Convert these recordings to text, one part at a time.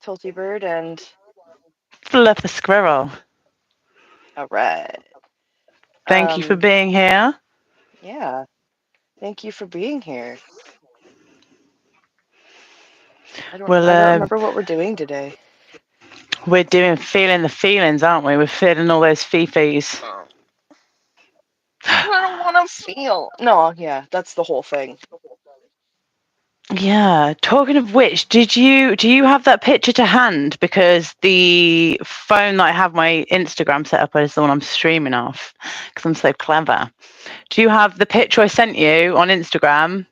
Filthy Bird, and Fluffer Squirrel. all right. Thank you for Um, being here. yeah. Thank you for being here. Well, I don't remember what we're doing today. we're doing feeling the feelings, aren't we? We're feeling all those fifis. I don't want to feel. No, yeah, that's the whole thing. Yeah. Talking of which, do you have that picture to hand? Because the phone that I have my Instagram set up is the one I'm streaming off. Because I'm so clever. Do you have the picture I sent you on Instagram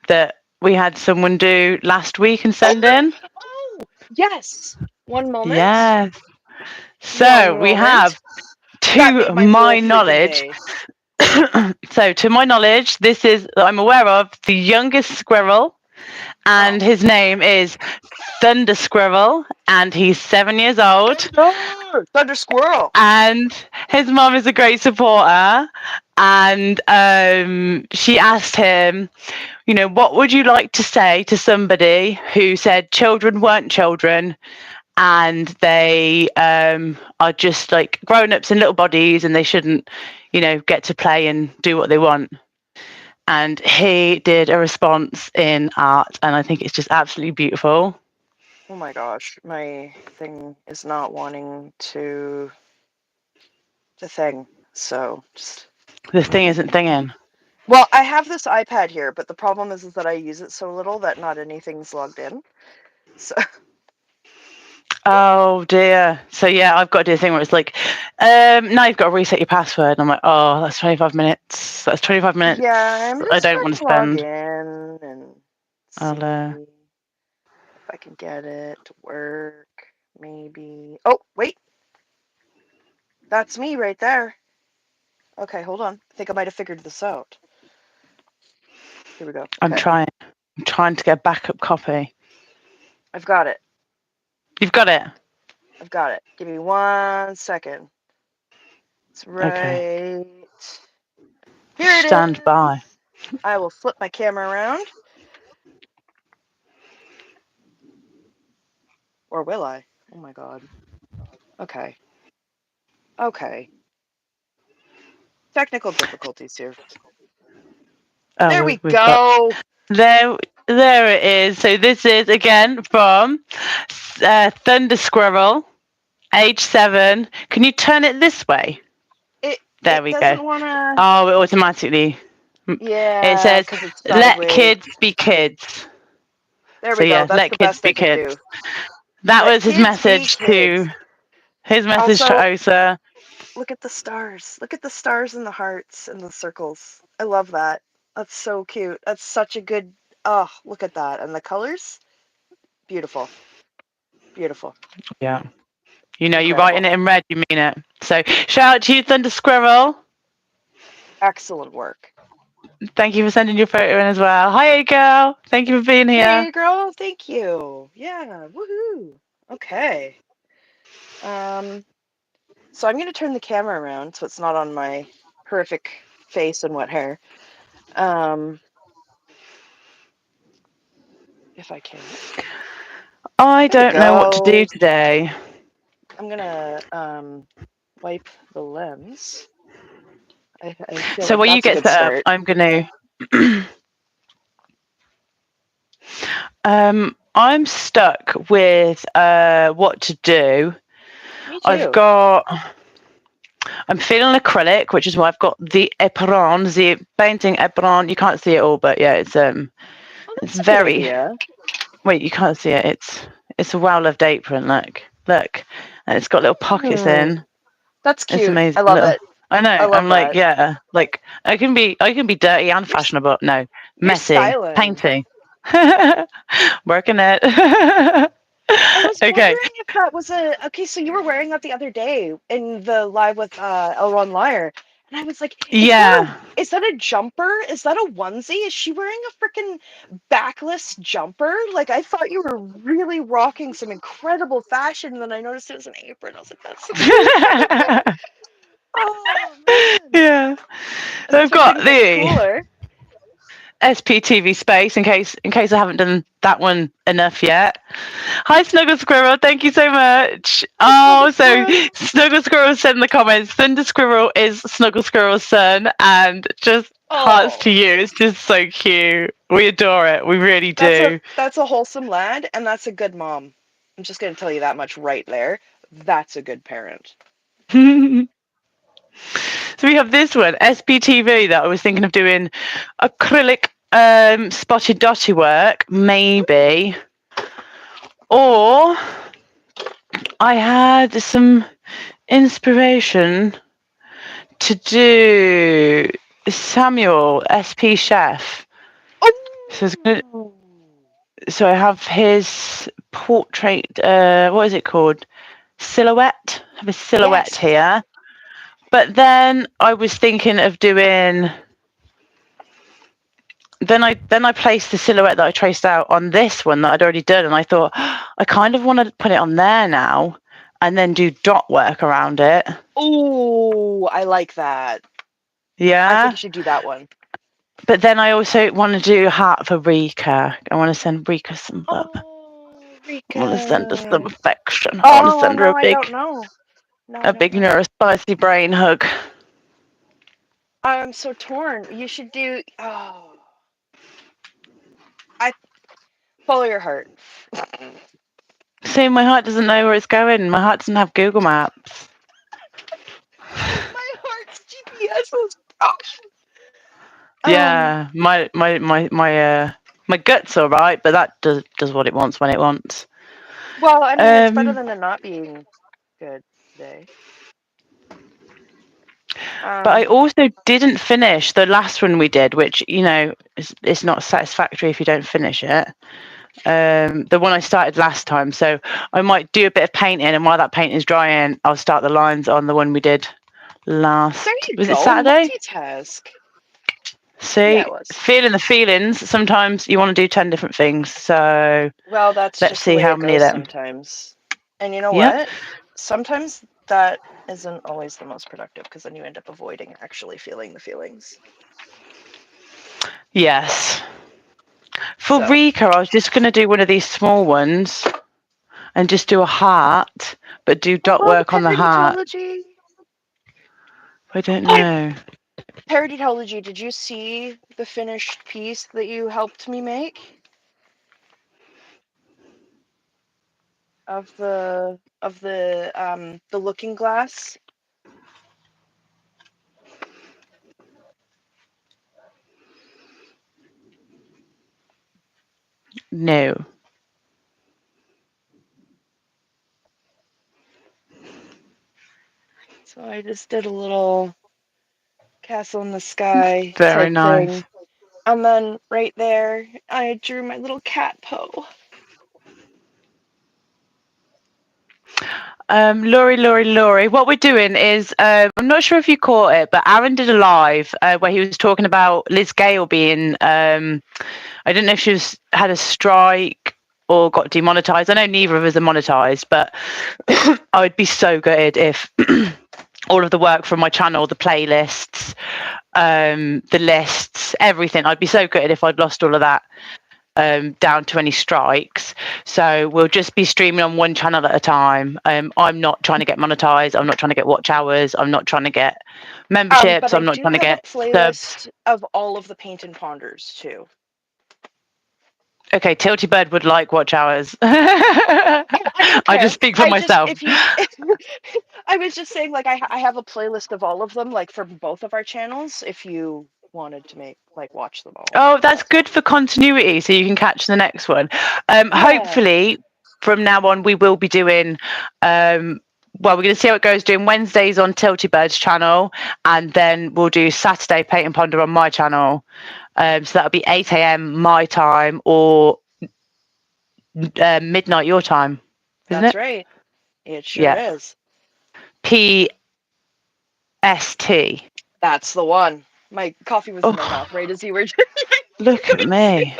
that we had someone do last week and Oh, send in? oh, yes. One moment. Yes. One So we moment. have, That to made my whole my freaking knowledge, day. so to my knowledge, this is that I'm aware of the youngest squirrel, and Oh. his name is Thunder Squirrel, and he's 7 years old. Thunder! Thunder Squirrel! And his mum is a great supporter, and she asked him, what would you like to say to somebody who said children weren't children and they are just like grown-ups in little bodies and they shouldn't get to play and do what they want. And he did a response in art, and I think it's just absolutely beautiful. Oh my gosh, my thing is not wanting to thing. So just The thing isn't thinging. well, I have this iPad here, but the problem is that I use it so little that not anything's logged in. So Oh dear. So yeah, I've got to do a thing where it's like, now you've got to reset your password. And I'm like, oh, that's 25 minutes. That's 25 yeah, minutes I'm I just don't trying want to to log spend. in and I'll, see if I can get it to work. Maybe. Oh, wait. That's me right there. Okay, hold on. I think I might have figured this out. Here we go. I'm Okay. trying. I'm trying to get a backup copy. I've got it. You've got it. I've got it. Give me 1 second. It's Okay. right here it Stand is. by. I will flip my camera around. Or will I? Oh my god. Okay. Okay. Technical difficulties here. Oh, There we we've got go. there. There it is. So this is again from Thunder Squirrel, age 7. Can you turn it this way? It There it we go. doesn't want to. Oh, it automatically. It Yeah, says, because it's let sideways. kids be kids. There So we go. yeah, That's let the kids best I be can kids. do. That Let was his kids be message to kids. Osa. Also, look at the stars. Look at the stars and the hearts and the circles. I love that. That's so cute. That's such a good. Oh, look at that. And the colors? Beautiful. Beautiful. Yeah. You're writing Incredible. it in red, you mean it. So shout out to you, Thunder Squirrel. Excellent work. Thank you for sending your photo in as well. Hi, girl. Thank you for being here. Hey, girl. Thank you. Yeah. Woohoo. Okay. Um, so I'm going to turn the camera around so it's not on my horrific face and wet hair. Um, if I can. I There we don't know what to do go. today. I'm going to wipe the lens. I feel So like while you that's a get good set up, start. I'm going to. I'm stuck with what to do. Me I've too. got. I'm feeling acrylic, which is why I've got the apron, the painting apron. You can't see it all, but yeah, Oh, it's that's a good very. idea. Wait, you can't see it. It's a well-loved apron. Look, and it's got little pockets Hmm. in. That's It's cute. amazing. I love Little. it. I know. I I'm love like, that. yeah. Like I can be dirty and You're fashionable. No, you're messy, styling. painty, working it. I was Okay. wondering if that was a okay. So you were wearing that the other day in the live with Elron Liar, and I was like, Yeah. is that a jumper? Is that a onesie? Is she wearing a freaking backless jumper? Like I thought you were really rocking some incredible fashion, and then I noticed it was an apron. I was like, that's so cute. Oh man, Yeah. as if I've it got couldn't get the. cooler. SPTV space in case I haven't done that one enough yet. Hi Snuggle Squirrel, thank you so much. Hi, Snuggle Oh, so Squirrel. Snuggle Squirrel said in the comments, Thunder Squirrel is Snuggle Squirrel's son, and just hearts Oh, to you. It's just so cute. We adore it. We really do. that's a wholesome lad, and that's a good mom. I'm just gonna tell you that much right there. That's a good parent. So we have this one, SPTV, that I was thinking of doing acrylic spotted dotty work, maybe. Or I had some inspiration to do Samuel, SP Chef. So, Oh, so I have his portrait, what is it called? Silhouette. I have a silhouette yes. here. But then I was thinking of doing. Then I placed the silhouette that I traced out on this one that I'd already done, and I thought I kind of want to put it on there now, and then do dot work around it. Oh, I like that. I think Yeah. you should do that one. But then I also want to do a heart for Rika. I want to send Rika some love. Oh, I want to send her some Rika. affection. I want to Oh, send her now I don't know. Now I a don't big know. neurospicy brain hug. I'm so torn. You should do. Oh, I follow your heart. See, my heart doesn't know where it's going. My heart doesn't have Google Maps. My heart's GPS is broken. Yeah, my gut's all right, but that does what it wants when it wants. Well, I mean, it's better Um, than it not being good today. but I Um, also didn't finish the last one we did, which it's not satisfactory if you don't finish it. The one I started last time, so I might do a bit of painting, and while that paint is drying, I'll start the lines on the one we did there last. you Was it go. Saturday? Multitask. Yeah, See, it was. feeling the feelings. Sometimes you want to do 10 different things. So Well, that's let's just the see way how it many of goes them. sometimes. And you know Yep. what? Sometimes that isn't always the most productive because then you end up avoiding actually feeling the feelings. Yes. For So, Rika, I was just going to do one of these small ones and just do a heart, but do dot oh, work on the heart. parodytology. I don't know. Parodytology. Did you see the finished piece that you helped me make of the looking glass? No. So I just did a little castle in the sky Very type nice. thing. And then right there, I drew my little cat Poe. Laurie. What we're doing is, I'm not sure if you caught it, but Aaron did a live where he was talking about Liz Gale being, I don't know if had a strike or got demonetized. I know neither of us are monetized, but I would be so gutted if all of the work from my channel, the playlists, the lists, everything, I'd be so gutted if I'd lost all of that down to any strikes. So we'll just be streaming on one channel at a time. I'm not trying to get monetized. I'm not trying to get watch hours. I'm not trying to get But memberships. I I'm not do trying to have a get subs. playlist of all of the Paint and Ponders too. Okay, Tilty Bird would like watch hours. I don't I just care. speak for I just myself. if you I was just saying like I have a playlist of all of them like for both of our channels if you wanted to make like watch them all. Oh, that's That's all. good for continuity, so you can catch the next one. Yeah, Hopefully, from now on, we will be doing. Well, we're going to see how it goes. Doing Wednesdays on Tilty Bird's channel, and then we'll do Saturday Paint and Ponder on my channel. So that'll be 8 a.m. my time or midnight your time, isn't that's it? right. It sure Yeah. is. PST. That's the one. My coffee was in my Oh, mouth right as you were look at me.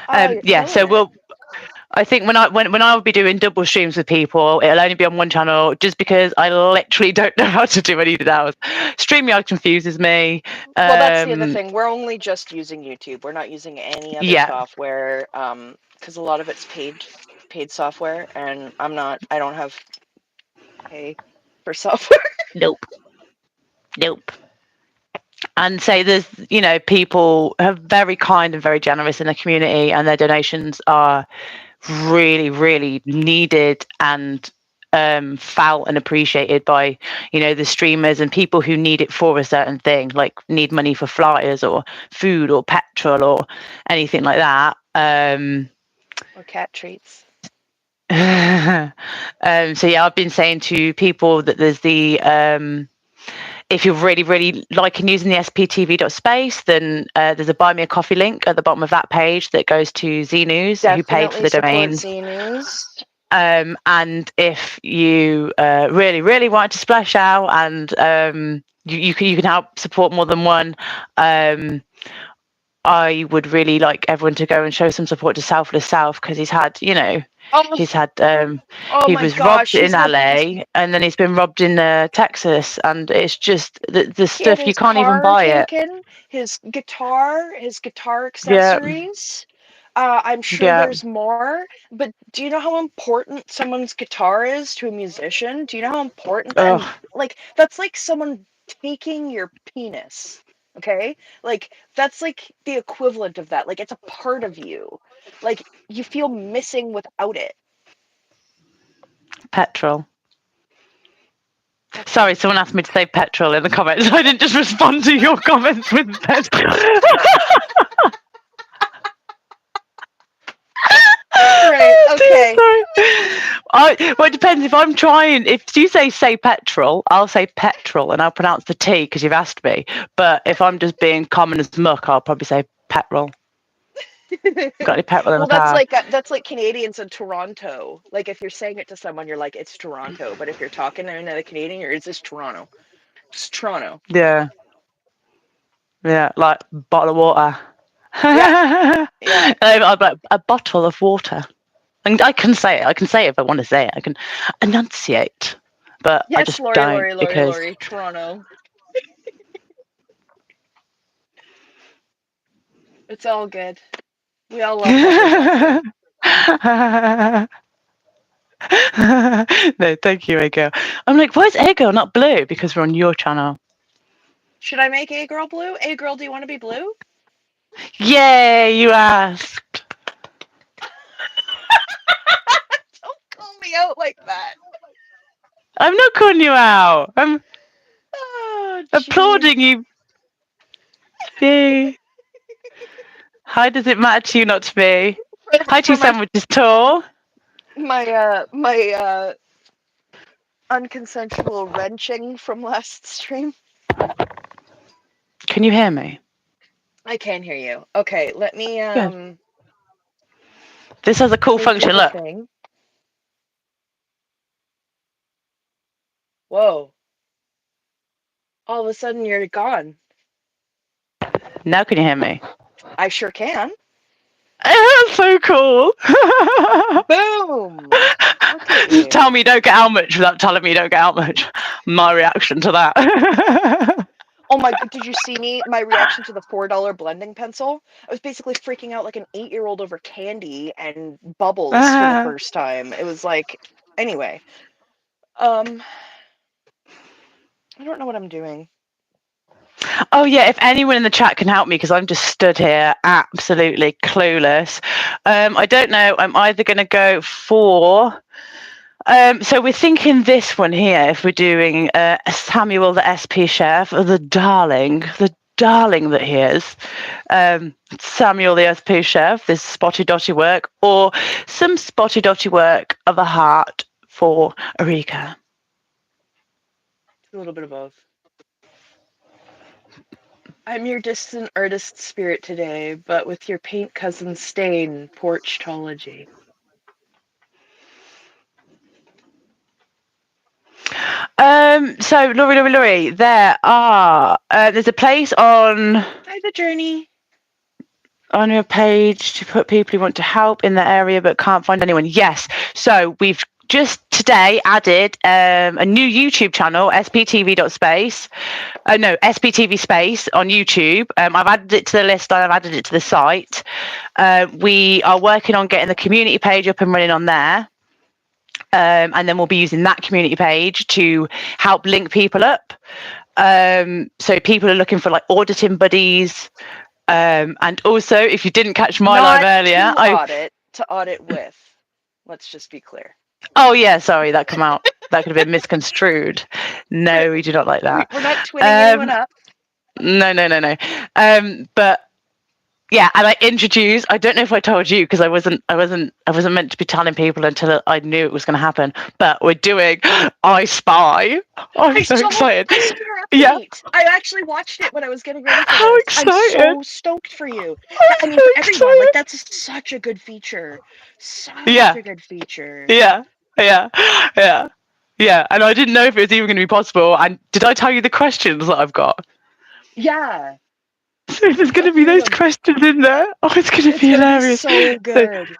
Oh, you're Yeah. killing So it. I think when I would be doing double streams with people, it'll only be on one channel, just because I literally don't know how to do anything else. StreamYard confuses me. Well, that's the other Um, thing. We're only just using YouTube. We're not using any other yeah, software, because a lot of it's paid software, and I don't have pay for software. nope, nope. And say there's, people are very kind and very generous in the community, and their donations are really, really needed and felt and appreciated by, the streamers and people who need it for a certain thing, like need money for flyers or food or petrol or anything like that. Or cat treats. So yeah, I've been saying to people that there's the if you're really, really liking using the sptv.space, then there's a buy me a coffee link at the bottom of that page that goes to Z News, who paid for Definitely the support domains. Z News. And if you really, really want to splash out, and you can help support more than one, I would really like everyone to go and show some support to Selfless South, because Oh, he's had oh he my was robbed gosh, in LA, and then he's been robbed in Texas, and it's just the he had stuff you his can't even car buy it. taken, his guitar Yeah, accessories. I'm sure yeah. there's more, but do you know how important someone's guitar is to a musician? Do you know how important that, and Oh, like that's like someone taking your penis, okay? Like that's like the equivalent of that. Like it's a part of you. Like you feel missing without it. petrol. Petrol. Sorry, someone asked me to say petrol in the comments. I didn't just respond to your comments with petrol. Right. Oh, dear, Okay. sorry. Well, it depends. If I'm trying, if you say petrol, I'll say petrol, and I'll pronounce the T because you've asked me. But if I'm just being common as muck, I'll probably say petrol. Got any petrol in Well, the car? that's like Canadians in Toronto. Like if you're saying it to someone, you're like, it's Toronto. But if you're talking to another Canadian, you're, it's just Toronto. It's Toronto. Yeah, yeah, like bottle of water. Yeah, yeah. I'd like a bottle of water. And I can say it. I can say it if I want to say it. I can enunciate, but I Yes, just Lori, don't Lori, Lori, because. Lori, Toronto. It's all good. We all love bubbly water. No, thank you, Ego. I'm like, why is Ego not blue? Because we're on your channel. Should I make A girl blue? A girl, do you want to be blue? Yay, you asked. Don't call me out like that. I'm not calling you out. I'm Oh, jeez. applauding you. Yay. How does it matter to you, not to me? Hi, For two sandwiches tall. my unconsensual wrenching from last stream. Can you hear me? I can hear you. Okay, let me Good. This has a let cool me do function. the Look, thing. Whoa. All of a sudden you're gone. now can you hear me? I sure can. That's so cool. Boom. Look at Just you. tell me you don't get out much without telling me you don't get out much. My reaction to that. Oh my, did you see me? My reaction to the $4 blending pencil? I was basically freaking out like an 8-year-old over candy and bubbles for the first time. It was like, anyway. Um, I don't know what I'm doing. Oh yeah, if anyone in the chat can help me, because I'm just stood here absolutely clueless. I don't know. I'm either going to go for. So we're thinking this one here. If we're doing Samuel the SP chef, the darling that he is, Samuel the SP chef. This spotty dotty work, or some spotty dotty work of a heart for Erika. A little bit of both. I'm your distant artist spirit today, but with your paint cousin stain, porchtology. So Laurie, there's a place on. Hi, the journey. On your page to put people who want to help in the area but can't find anyone. Yes. So we've just today added a new YouTube channel, sptv.space. No, sptv space on YouTube. I've added it to the list and I've added it to the site. We are working on getting the community page up and running on there. And then we'll be using that community page to help link people up. So people are looking for like auditing buddies. And also, if you didn't catch my live Not earlier, to audit with. Let's just be clear. oh yeah, sorry, that could have been misconstrued. No, we do not like that. We're not twinning anyone Um, up. no. But yeah, and I introduced. I don't know if I told you because I wasn't meant to be telling people until I knew it was going to happen. But we're doing I Spy. I'm so excited. I saw your Yeah, update. I actually watched it when I was getting ready for how this. I'm excited! so stoked for you. I I'm mean, so for everyone, like excited. that's such a good feature. Such Yeah, a good feature. yeah, yeah, yeah, yeah. And I didn't know if it was even going to be possible. And did I tell you the questions that I've got? Yeah, So there's going go to be through those them. questions in there. Oh, it's going to It's be gonna be hilarious. so So good.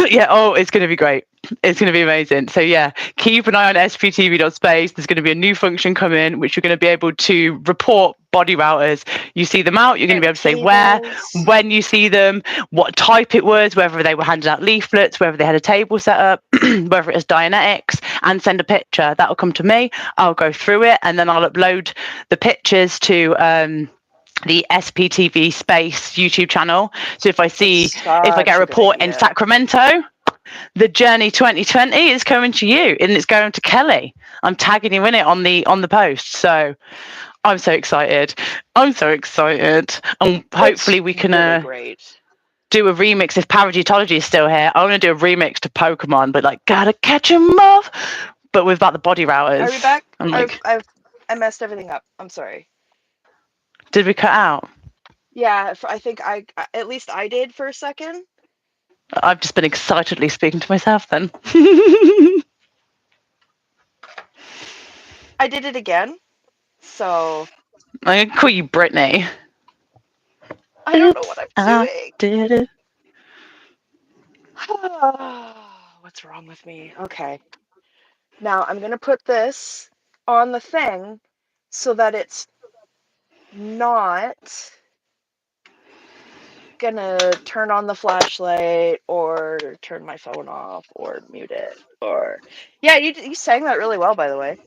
yeah, oh, it's going to be great. It's going to be amazing. So yeah, keep an eye on sptv.space. There's going to be a new function coming, which you're going to be able to report body routers. You see them out, you're going to be And able to say where, tables. when you see them, what type it was, whether they were handing out leaflets, whether they had a table set up, whether it was Dianetics, and send a picture. That'll come to me. I'll go through it, and then I'll upload the pictures to the SPTV Space YouTube channel. So It's if I get a such a good report in idea. Sacramento, the Journey 2020 is coming to you, and it's going to Kelly. I'm tagging you in it on the post. So I'm so excited. I'm so excited, and It's hopefully we can really great. do a remix if Paradietology is still here. I want to do a remix to Pokemon, but like gotta catch 'em off. But with about the body Are we routers, back? I'm like, I messed everything up. I'm sorry. did we cut out? Yeah, I think at least I did for a second. I've just been excitedly speaking to myself then. I did it again. So I'm gonna call you Brittany. I don't know what I'm I doing. did it. What's wrong with me? Okay. Now I'm going to put this on the thing so that it's not going to turn on the flashlight or turn my phone off or mute it or yeah, you sang that really well, by the way.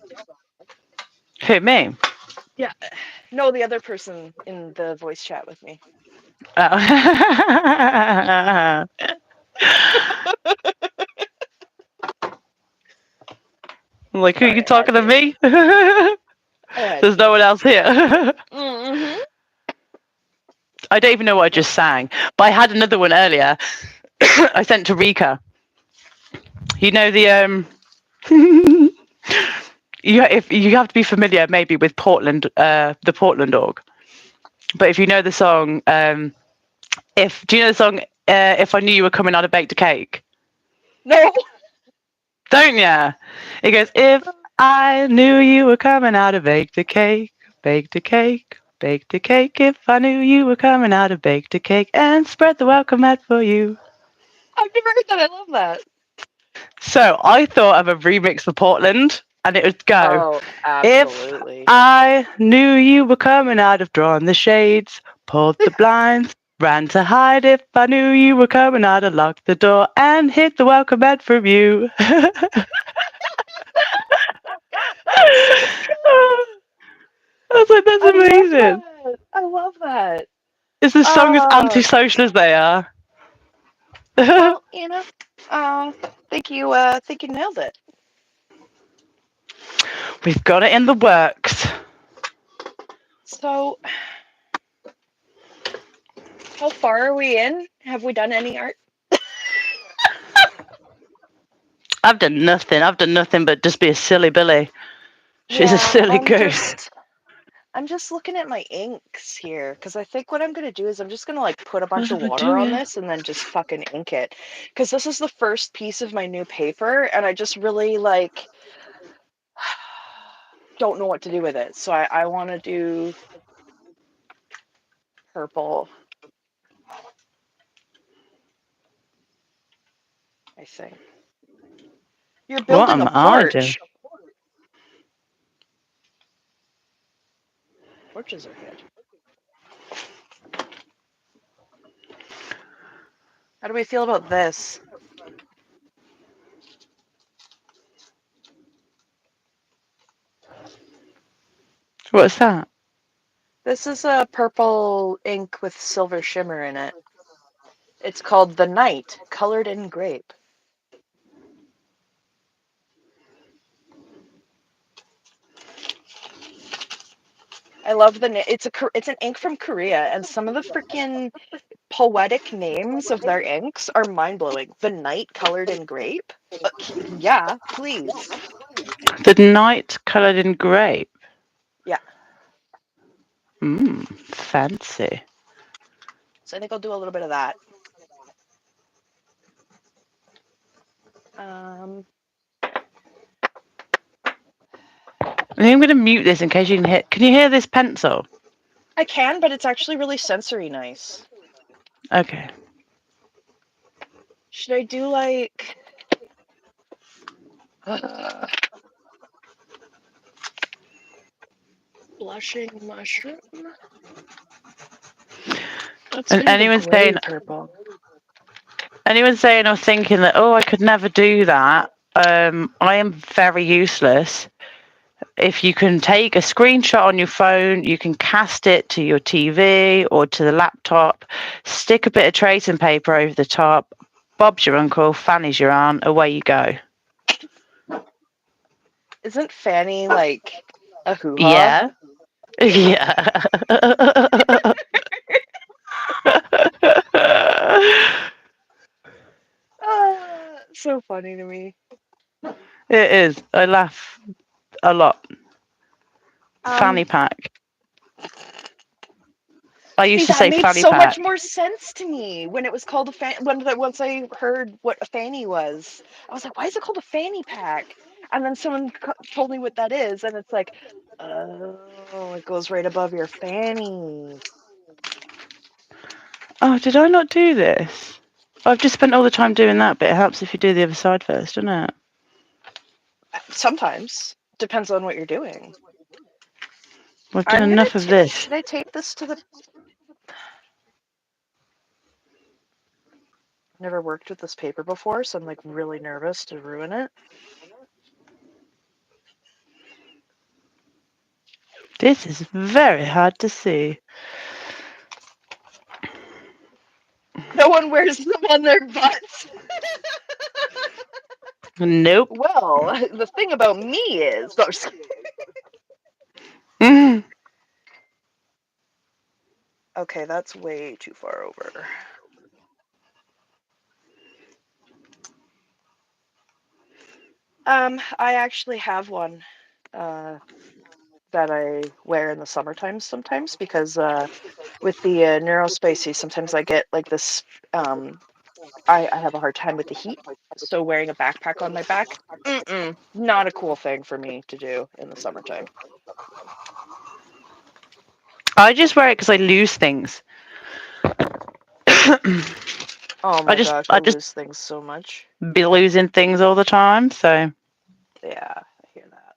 Who, me? Yeah. No, the other person in the voice chat with me. Oh. Like, who are you Sorry, I had talking to to. me? I had There's no to. one else here. Mm-hmm. I don't even know what I just sang, but I had another one earlier. I sent to Rika. You know if you have to be familiar maybe with Portland, the Portland org. But if you know the song, if do you know the song? If I knew you were coming, I'd have baked a cake. No. Don't ya? It goes, if I knew you were coming out of baked a cake, baked a cake, baked a cake. If I knew you were coming out of baked a cake and spread the welcome mat for you. I've never heard that. I love that. So I thought of a remix for Portland, and it would go, Oh, if absolutely. I knew you were coming out of drawing the shades, pulled the blinds, ran to hide. If I knew you were coming out, I'd lock the door and hit the welcome mat from you. That's so good. I was like, that's I love amazing. that. I love that. Is the song as Uh, antisocial as they are? well, uh, think you nailed it. We've got it in the works. So, how far are we in? Have we done any art? I've done nothing. I've done nothing but just be a silly Billy. She's a Yeah, silly goose. I'm just looking at my inks here because I think what I'm gonna do is I'm just gonna like put a bunch of Do water on ya? this and then just fucking ink it because this is the first piece of my new paper and I just really like don't know what to do with it. So I want to do purple. I think. You're What building a am I doing? porch. Porches are good. How do we feel about this? What's that? This is a purple ink with silver shimmer in it. It's called The Night, colored in grape. I love the it's an ink from Korea, and some of the freaking poetic names of their inks are mind blowing. The Night, colored in grape. Yeah, please. The night coloured in grape. Yeah. Fancy. So I think I'll do a little bit of that. Um, I think I'm going to mute this in case you can hear. Can you hear this pencil? I can, but it's actually really sensory nice. Okay. Should I do like blushing mushroom? That's And kind of a gray purple. anyone saying or thinking that, oh, I could never do that. I am very useless. If you can take a screenshot on your phone, you can cast it to your TV or to the laptop, stick a bit of tracing paper over the top. Bob's your uncle, Fanny's your aunt. Away you go. Isn't Fanny like a hoo ha? Yeah. Yeah. So funny to me. It is. I laugh a lot. Um, Fanny pack. I used See, to that say made fanny so much pack. more sense to me when it was called a fan. Once I heard what a fanny was, I was like, "Why is it called a fanny pack?" And then someone told me what that is, and it's like, "Oh, it goes right above your fanny." Oh, did I not do this? I've just spent all the time doing that, but it helps if you do the other side first, doesn't it? Sometimes depends on what you're doing. I've done I'm gonna. enough of this. Should I tape this to the? Never worked with this paper before, so I'm like really nervous to ruin it. This is very hard to see. No one wears them on their butts. Nope. Well, the thing about me is, no, Mm. okay, that's way too far over. I actually have one uh, that I wear in the summertime sometimes because with the neurospicy, sometimes I get like this. Um, I have a hard time with the heat, so wearing a backpack on my back, not a cool thing for me to do in the summertime. I just wear it because I lose things. Oh I my just, gosh, I I just lose things so much. be losing things all the time. So Yeah, I hear that.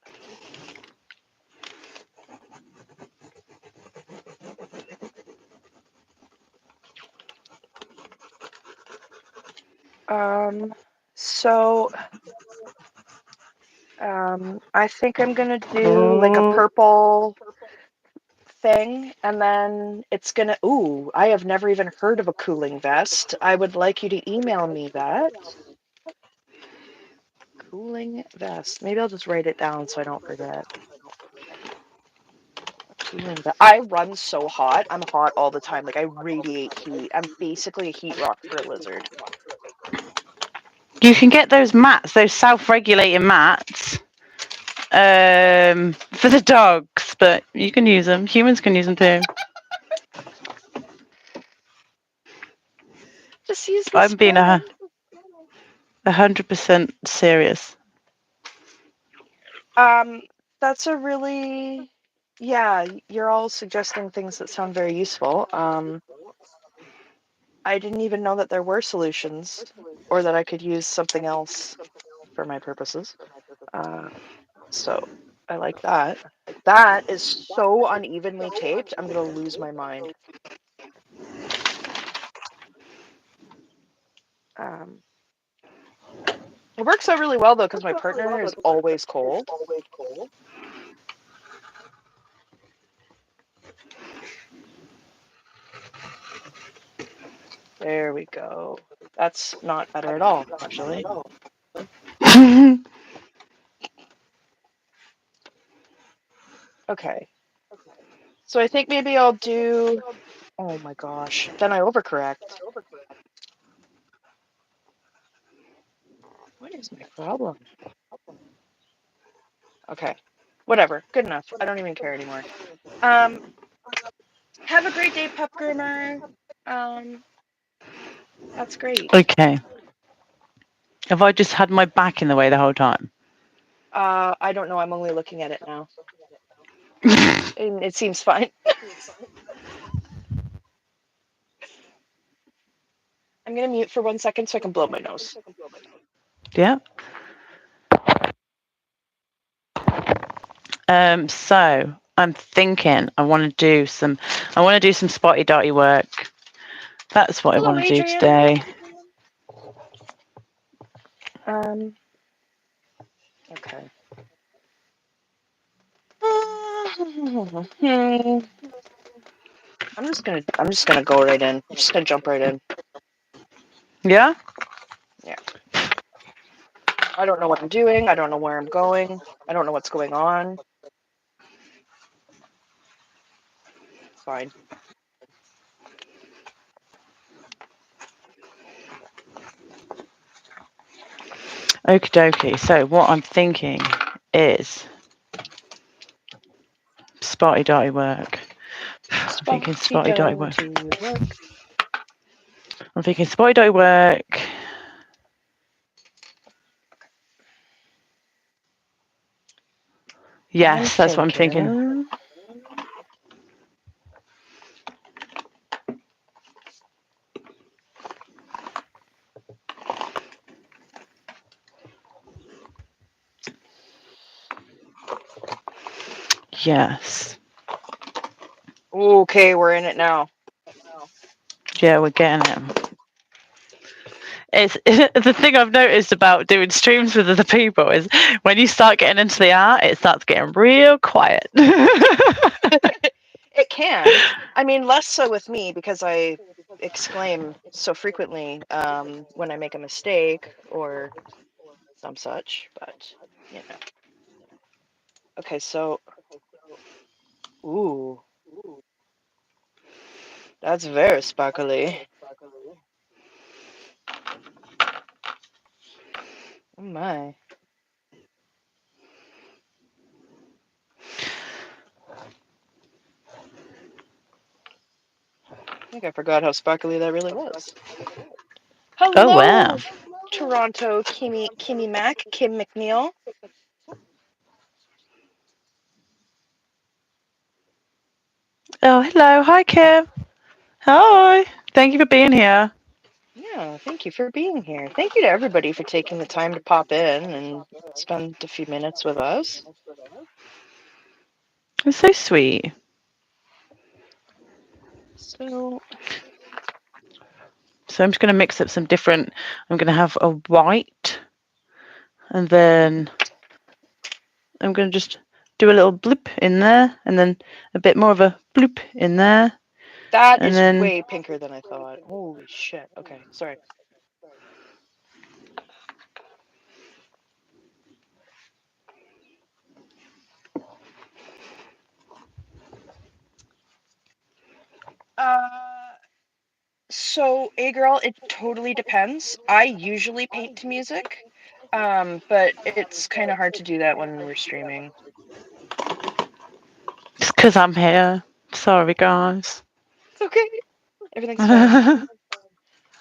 So I think I'm gonna do like a oh, purple thing, and then it's gonna. Ooh, I have never even heard of a cooling vest. I would like you to email me that. Cooling vest. Maybe I'll just write it down so I don't forget. A cooling vest. I run so hot. I'm hot all the time. Like I radiate heat. I'm basically a heat rock for a lizard. you can get those mats, those self-regulating mats, for the dogs, but you can use them. Humans can use them too. Just use the I'm being spread. 100% serious. Um, that's a really, yeah, you're all suggesting things that sound very useful. I didn't even know that there were solutions or that I could use something else for my purposes. Uh, so I like that. That is so unevenly taped. I'm gonna lose my mind. Um, it works out really well though because my partner is always cold. There we go. That's not better at all, actually. Okay. So I think maybe I'll do. Oh my gosh. Then I overcorrect. What is my problem? Okay. Whatever. Good enough. I don't even care anymore. Um, have a great day, Pup Groomer. Um, that's great. Okay. Have I just had my back in the way the whole time? I don't know. I'm only looking at it now. And it seems fine. I'm gonna mute for 1 second so I can blow my nose. Yeah. So I'm thinking I want to do some spotty dotty work. That's what I Hello, want to do Adrian. today. Um, okay. I'm just gonna go right in. I'm just gonna jump right in. Yeah? Yeah. I don't know what I'm doing. I don't know where I'm going. I don't know what's going on. It's fine. Okie dokie. So what I'm thinking is spotty dotty work. I'm thinking Spotty spotty dotty work. dotty work. I'm thinking spotty dotty work. I'm Yes, that's what I'm thinking. thinking. Yes. Okay, we're in it now. Yeah, we're getting it. It's the thing I've noticed about doing streams with other people is when you start getting into the art, it starts getting real quiet. It can. I mean, less so with me because I exclaim so frequently when I make a mistake or some such, but you know. Okay, so ooh, that's very sparkly. Oh my. I think I forgot how sparkly that really was. Oh wow. Hello, Toronto, Kimmy Mac, Kim McNeil. Oh hello, hi Kim. Hi. Thank you for being here. Yeah, thank you for being here. Thank you to everybody for taking the time to pop in and spend a few minutes with us. It's so sweet. So, So I'm just going to mix up some different. I'm going to have a white, and then I'm going to just do a little bloop in there, and then a bit more of a bloop in there, that and is then way pinker than I thought. Holy shit. Okay, sorry. So, A girl, it totally depends. I usually paint to music, but it's kind of hard to do that when we're streaming. just because I'm here. Sorry, guys. It's okay. Everything's fine.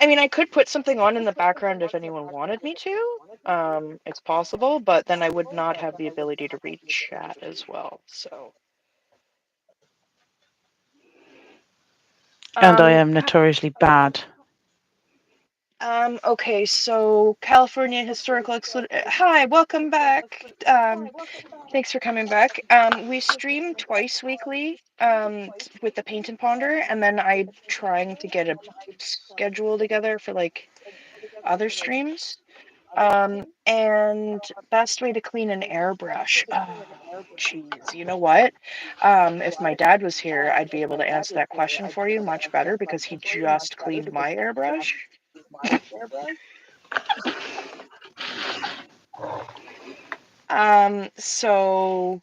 I mean, I could put something on in the background if anyone wanted me to. It's possible, but then I would not have the ability to read chat as well. So, And I um, am notoriously bad. Okay, so California Historical Hi, welcome back. Thanks for coming back. We stream twice weekly, with the Paint and Ponder, and then I'm trying to get a schedule together for like other streams. And best way to clean an airbrush. Oh, jeez. You know what? If my dad was here, I'd be able to answer that question for you much better because he just cleaned my airbrush. So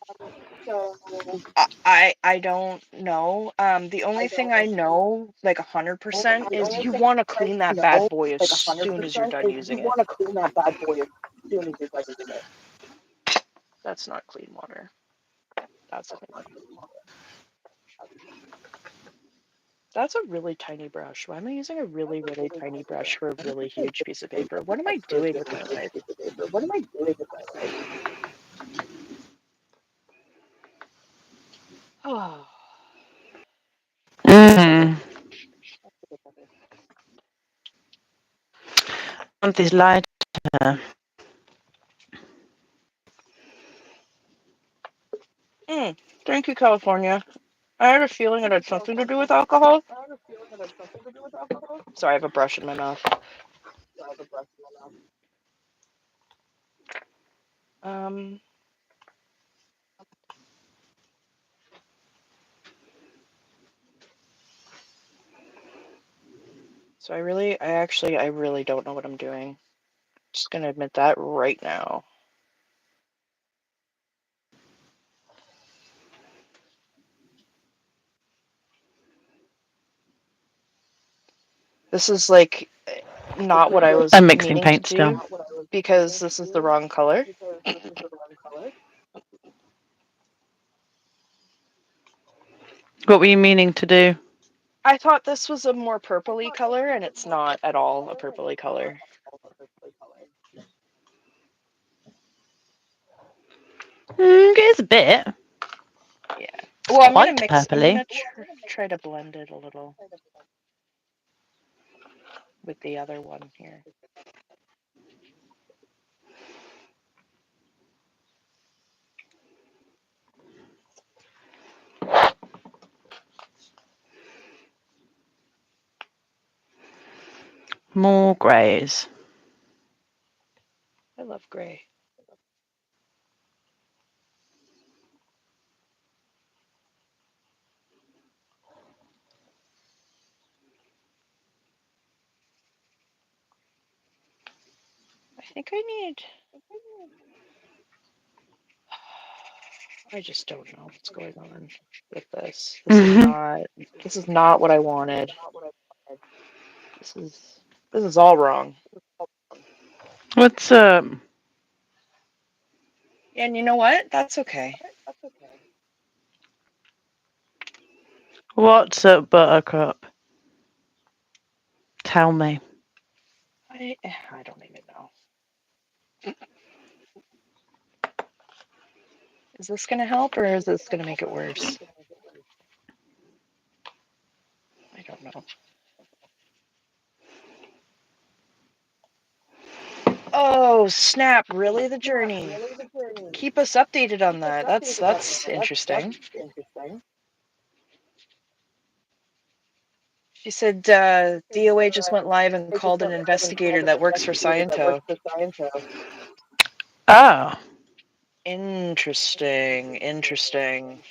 I don't know. The only thing I know, like 100%, is you want to clean that bad boy as soon as you're done using it. That's not clean water. That's clean. That's a really tiny brush. Why am I using a really, really tiny brush for a really huge piece of paper? What am I doing with my life? Oh, give me a second. Mm. Want this lighter? Thank you, California. I had a feeling it had something to do with alcohol. Sorry, I have a brush in my mouth. Um, so I really don't know what I'm doing. Just gonna admit that right now. This is like not what I was I'm mixing meaning to paint still. do because this is the wrong color. What were you meaning to do? I thought this was a more purpley color, and it's not at all a purpley color. It is a bit. Yeah. It's Well, I'm gonna quite mix. I'm gonna purpley. try to blend it a little with the other one here. More greys. I love gray. I think I need. I just don't know what's going on with this. This is Mhm. not. This is not what I wanted. This is. This is all wrong. What's And you know what? That's okay. what's up, Buttercup? Tell me. I don't even know. Is this gonna help or is this gonna make it worse? I don't know. Oh, snap, really the journey. Keep us updated on that. That's interesting. She said DOA just went live and called an investigator that works for Sciento. Oh. Interesting, interesting.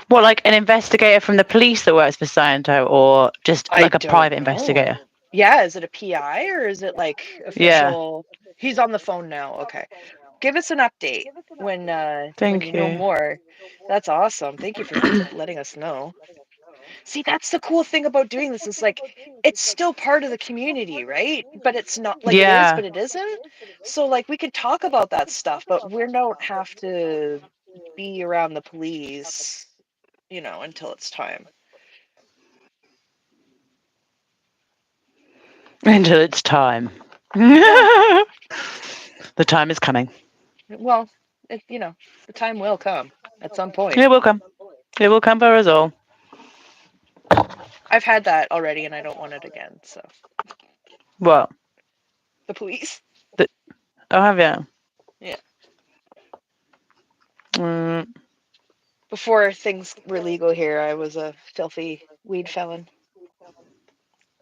What, like an investigator from the police that works for Sciento, or just I like a don't private know. investigator? Yeah, is it a PI or is it like Yeah. official? He's on the phone now. Okay. Give us an update when you Thank know you. more. That's awesome. Thank you for letting us know. See, that's the cool thing about doing this is like it's still part of the community, right? But it's not like it is, Yeah. but it isn't. So like we can talk about that stuff, but we don't have to be around the police, until it's time. Until it's time. Yeah. The time is coming. Well, the time will come at some point. It will come. It will come for us all. I've had that already and I don't want it again. So, What? the police. The, oh, have you? Yeah. Mm, Before things were legal here, I was a filthy weed felon.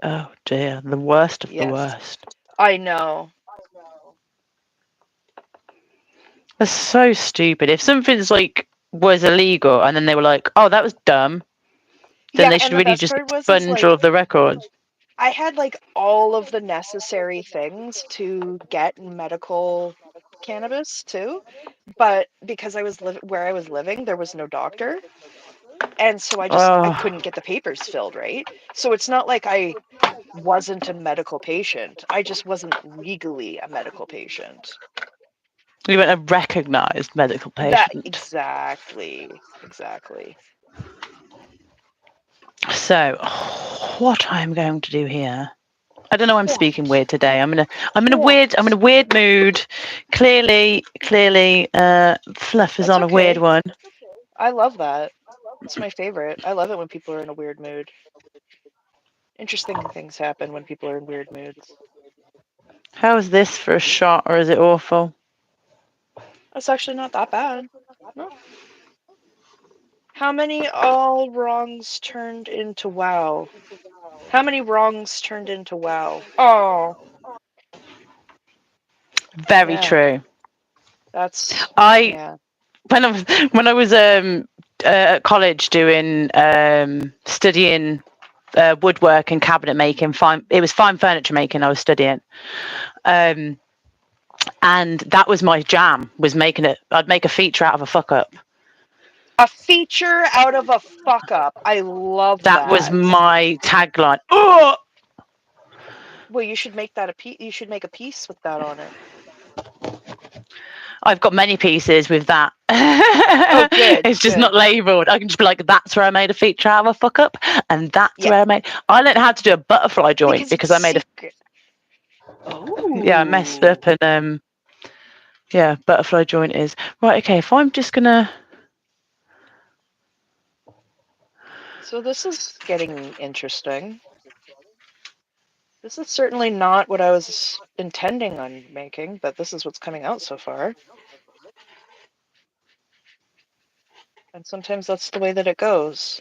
oh dear, the worst of the Yes. worst. I know. That's so stupid. If something's like was illegal and then they were like, "Oh, that was dumb," then Yeah, they should and the really best just part was is expunge all like of the records. I had like all of the necessary things to get medical cannabis too, but because I was where I was living, there was no doctor, and so I Oh, couldn't get the papers filled, right? So it's not like I wasn't a medical patient. I just wasn't legally a medical patient. you weren't a recognised medical That patient. exactly. So, what I'm going to do here. I don't know. I'm speaking What? weird today. I'm in a What? weird mood. Clearly, Fluff is That's on a weird okay. one. I love that. It's my favorite. I love it when people are in a weird mood. Interesting things happen when people are in weird moods. How is this for a shot, or is it awful? That's actually not that bad. No. How many all wrongs turned into wow? How many wrongs turned into wow? Oh, Very yeah. true. That's I yeah. when I was at college doing studying woodwork and cabinet making. It was fine furniture making. I was studying, um, and that was my jam. Was making it. I'd make a feature out of a fuck up. A feature out of a fuck up. I love That was that. my tagline. Oh, Well, you should make that a piece. You should make a piece with that on it. I've got many pieces with that. Oh, good, It's just not good. labelled. I can just be like, that's where I made a feature out of a fuck up, and that's Yeah, where I made. I learned how to do a butterfly joint because it's because I made a secret. yeah, I messed up Oh. and yeah, butterfly joint is right. Okay, if I'm just gonna So this is getting interesting. This is certainly not what I was intending on making, but this is what's coming out so far. And sometimes that's the way that it goes.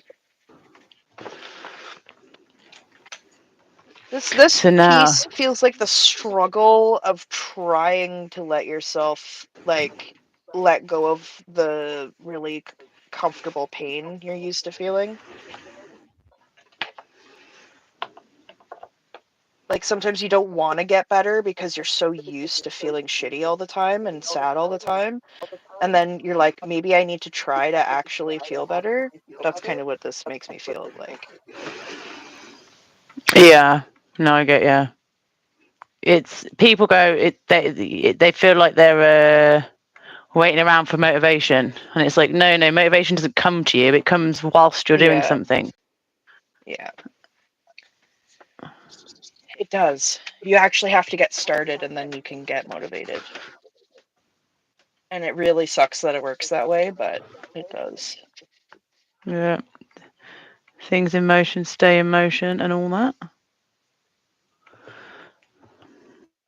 This so now piece feels like the struggle of trying to let yourself like let go of the really comfortable pain you're used to feeling. Like sometimes you don't want to get better because you're so used to feeling shitty all the time and sad all the time. And then you're like, maybe I need to try to actually feel better. That's kind of what this makes me feel like. yeah, no, I get yeah. It's people go they feel like they're waiting around for motivation, and it's like no, motivation doesn't come to you. It comes whilst you're doing Yeah, something. yeah, it does. You actually have to get started and then you can get motivated. And it really sucks that it works that way, but it does. Yeah, things in motion stay in motion, and all that.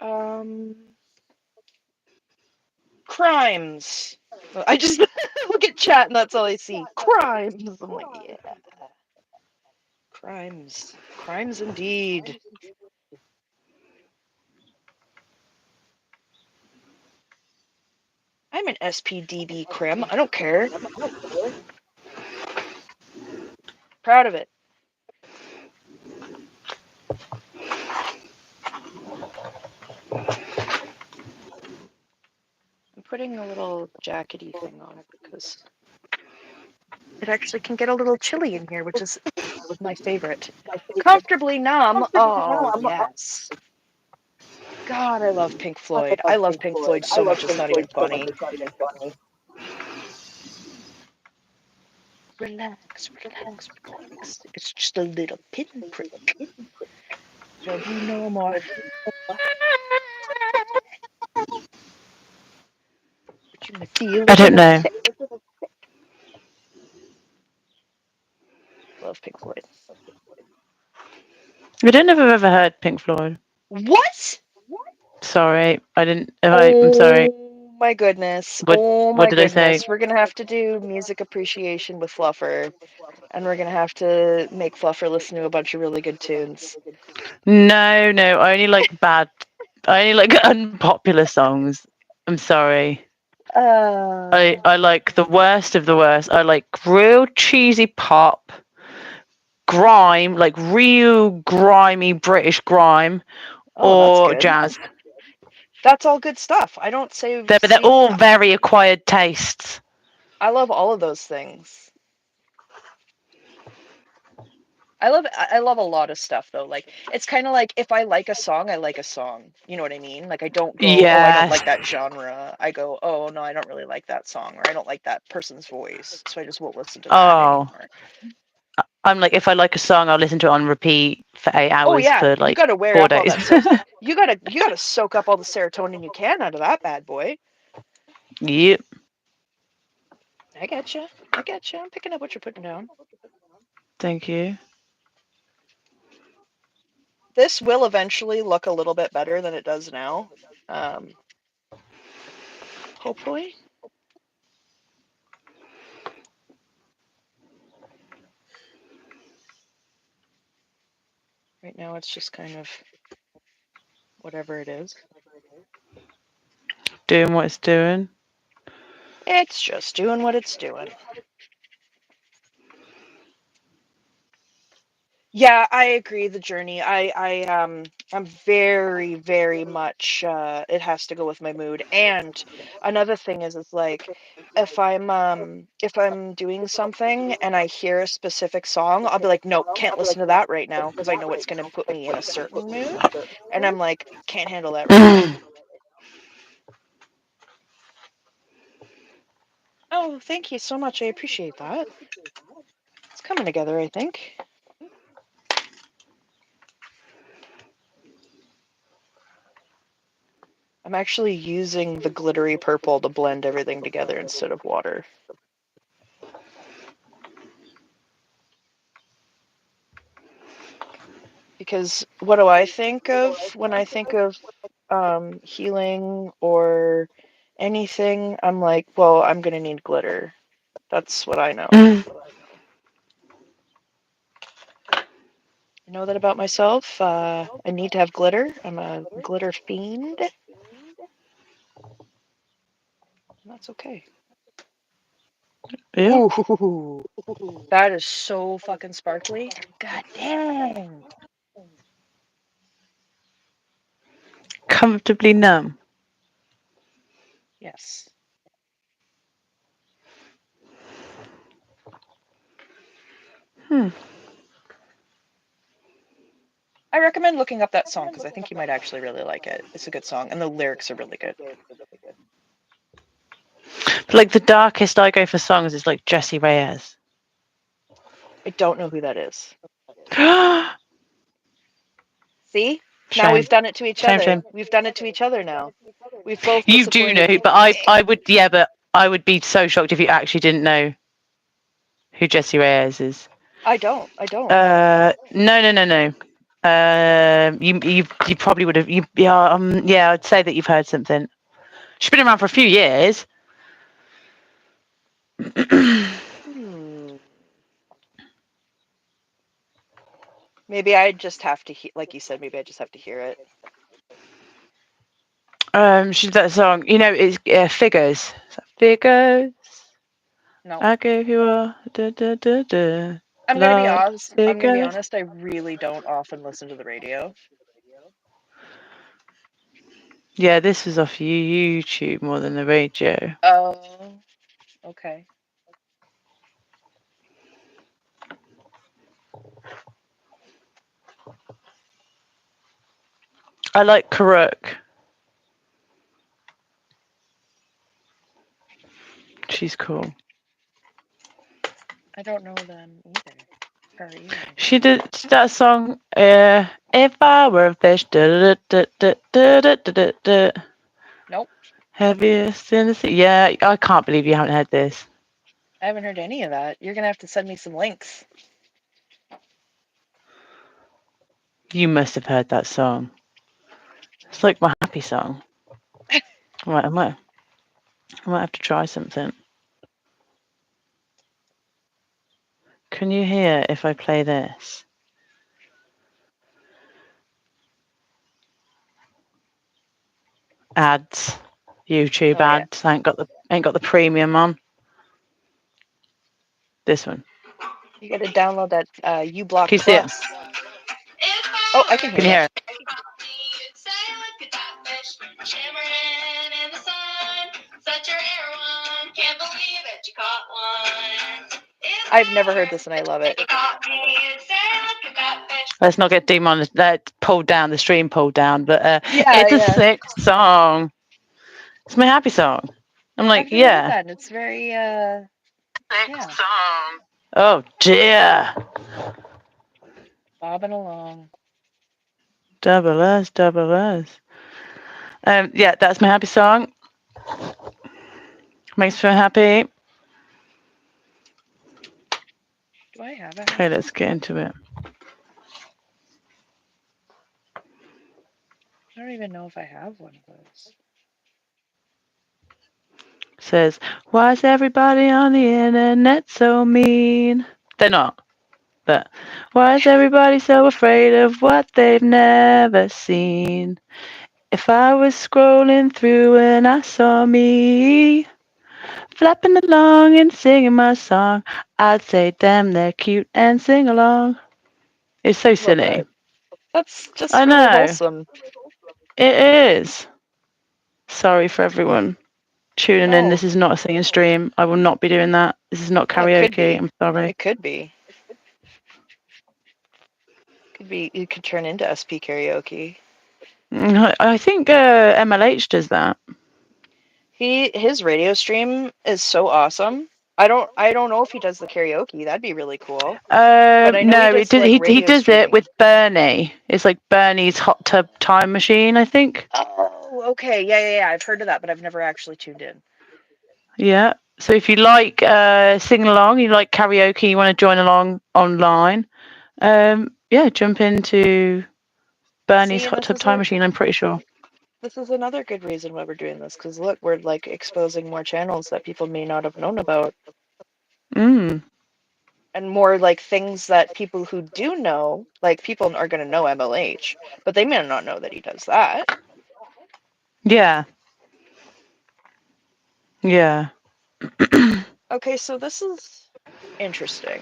Um, crimes. I just look at chat and that's all I see. Crimes. I'm like, yeah, crimes. Crimes indeed. I'm an SPDB crim. I don't care. Proud of it. I'm putting a little jackety thing on because it actually can get a little chilly in here, which is my favorite. Comfortably numb. Oh, yes. God, I love Pink Floyd. I love Pink Floyd so much, it's not even funny. Relax, relax, relax. It's just a little pinprick. There'll be no more. But you're gonna feel I a don't little know. tick. Love Pink Floyd. I don't know if I've ever heard Pink Floyd. What? Sorry, I didn't. If I'm sorry. Oh my goodness. What Oh What my did I say? goodness. We're gonna have to do music appreciation with Fluffer, and we're gonna have to make Fluffer listen to a bunch of really good tunes. No, no. I only like bad. I only like unpopular songs. I'm sorry. Uh, I like the worst of the worst. I like real cheesy pop, grime, like real grimy British grime, oh, that's or good. jazz. That's all good stuff. I don't say They're see. all very acquired tastes. I love all of those things. I love a lot of stuff though. Like it's kind of like if I like a song, I like a song. You know what I mean? Like I don't go, "Oh, I don't Yes. like that genre." I go, "Oh, no, I don't really like that song," or "I don't like that person's voice." So I just won't listen to that Oh, anymore. I'm like, if I like a song, I'll listen to it on repeat for eight Oh hours yeah, for you like got to wear 4 up all days. that you got to soak up all the serotonin you can out of that bad boy. Yep. I get you. I get you. I'm picking up what you're putting down. Thank you. This will eventually look a little bit better than it does now. Um, hopefully. Right now it's just kind of whatever it is. Doing what it's doing. It's just doing what it's doing. Yeah, I agree. The journey. I'm very, very much. It has to go with my mood. And another thing is like, if I'm doing something and I hear a specific song, I'll be like, nope, can't listen to that right now because I know it's going to put me in a certain mood, and I'm like, can't handle that right now. Oh, thank you so much. I appreciate that. It's coming together, I think. I'm actually using the glittery purple to blend everything together instead of water. Because what do I think of when I think of healing or anything? I'm like, well, I'm going to need glitter. That's what I know. I know that about myself. I need to have glitter. I'm a glitter fiend. And that's okay. Yeah. Ooh, that is so fucking sparkly. God dang. Comfortably numb. Yes. Hmm. I recommend looking up that song because I think you might actually really like it. It's a good song, and the lyrics are really good. Like the darkest I go for songs is like Jessie Reyez. I don't know who that is. Shame. See? Now we've done it to each Shame, other. shame. We've done it to each other now. We've both You do know, disappointed. but I would, yeah, but I would be so shocked if you actually didn't know who Jessie Reyez is. I don't. I don't. No, no, no, no. You probably would have. Yeah, I'd say that you've heard something. She's been around for a few years. Hmm. Maybe I just have to, like you said, maybe I just have to hear it. She's that song. You know, it's Figures. Figures. No. I gave you a da, da, da, da. I'm gonna be Love honest. I'm gonna be figures. honest. I really don't often listen to the radio. Yeah, this was off YouTube more than the radio. Oh. Okay. I like Karuk. She's cool. I don't know them either. Her either. She did that song. If I were a fish. Da, da, da, da, da, da, da, da. Nope. Heaviest in the sea. Yeah, I can't believe you haven't heard this. I haven't heard any of that. You're gonna have to send me some links. You must have heard that song. It's like my happy song. Right, I might have to try something. Can you hear if I play this? Ads. YouTube Oh yeah. ads. I ain't got the premium on. This one. You got to download that Can uBlock you see it? Plus. Oh, I can hear Can you that. hear it? I've never heard this and I love it. Let's not get pulled down, the stream pulled down, but Yeah, it's a yeah. sick song. It's my happy song. I'm like, I've never heard yeah. that, and it's very Sick yeah, song. Oh dear. bobbing along. Double S, double S. Yeah, that's my happy song. Makes me feel happy. Do I have a Okay, happy let's get song? into it. I don't even know if I have one of those. Says, why is everybody on the internet so mean? They're not. But why is everybody so afraid of what they've never seen? If I was scrolling through and I saw me flapping along and singing my song, I'd say, damn, they're cute and sing along. It's so Love silly. that. That's just I really know. wholesome. It is. Sorry for everyone tuning in. No, This is not a singing stream. I will not be doing that. This is not well, it could karaoke. be. I'm sorry. It could be. Could be. It could turn into SP karaoke. I think MLH does that. His radio stream is so awesome. I don't know if he does the karaoke. That'd be really cool. But I know he No, does like he radio does it streaming. with Bernie. It's like Bernie's hot tub time machine, I think. Oh, okay. Yeah, yeah, yeah. I've heard of that, but I've never actually tuned in. Yeah. So if you like singing along, you like karaoke, you want to join along online, yeah, jump into Bernie's See, and hot tub time machine. I'm pretty sure. this is another good reason why we're doing this. Because look, we're like exposing more channels that people may not have known about, Mm. and more like things that people who do know, like people are going to know MLH, but they may not know that he does that. Yeah. Yeah. Okay, so this is interesting.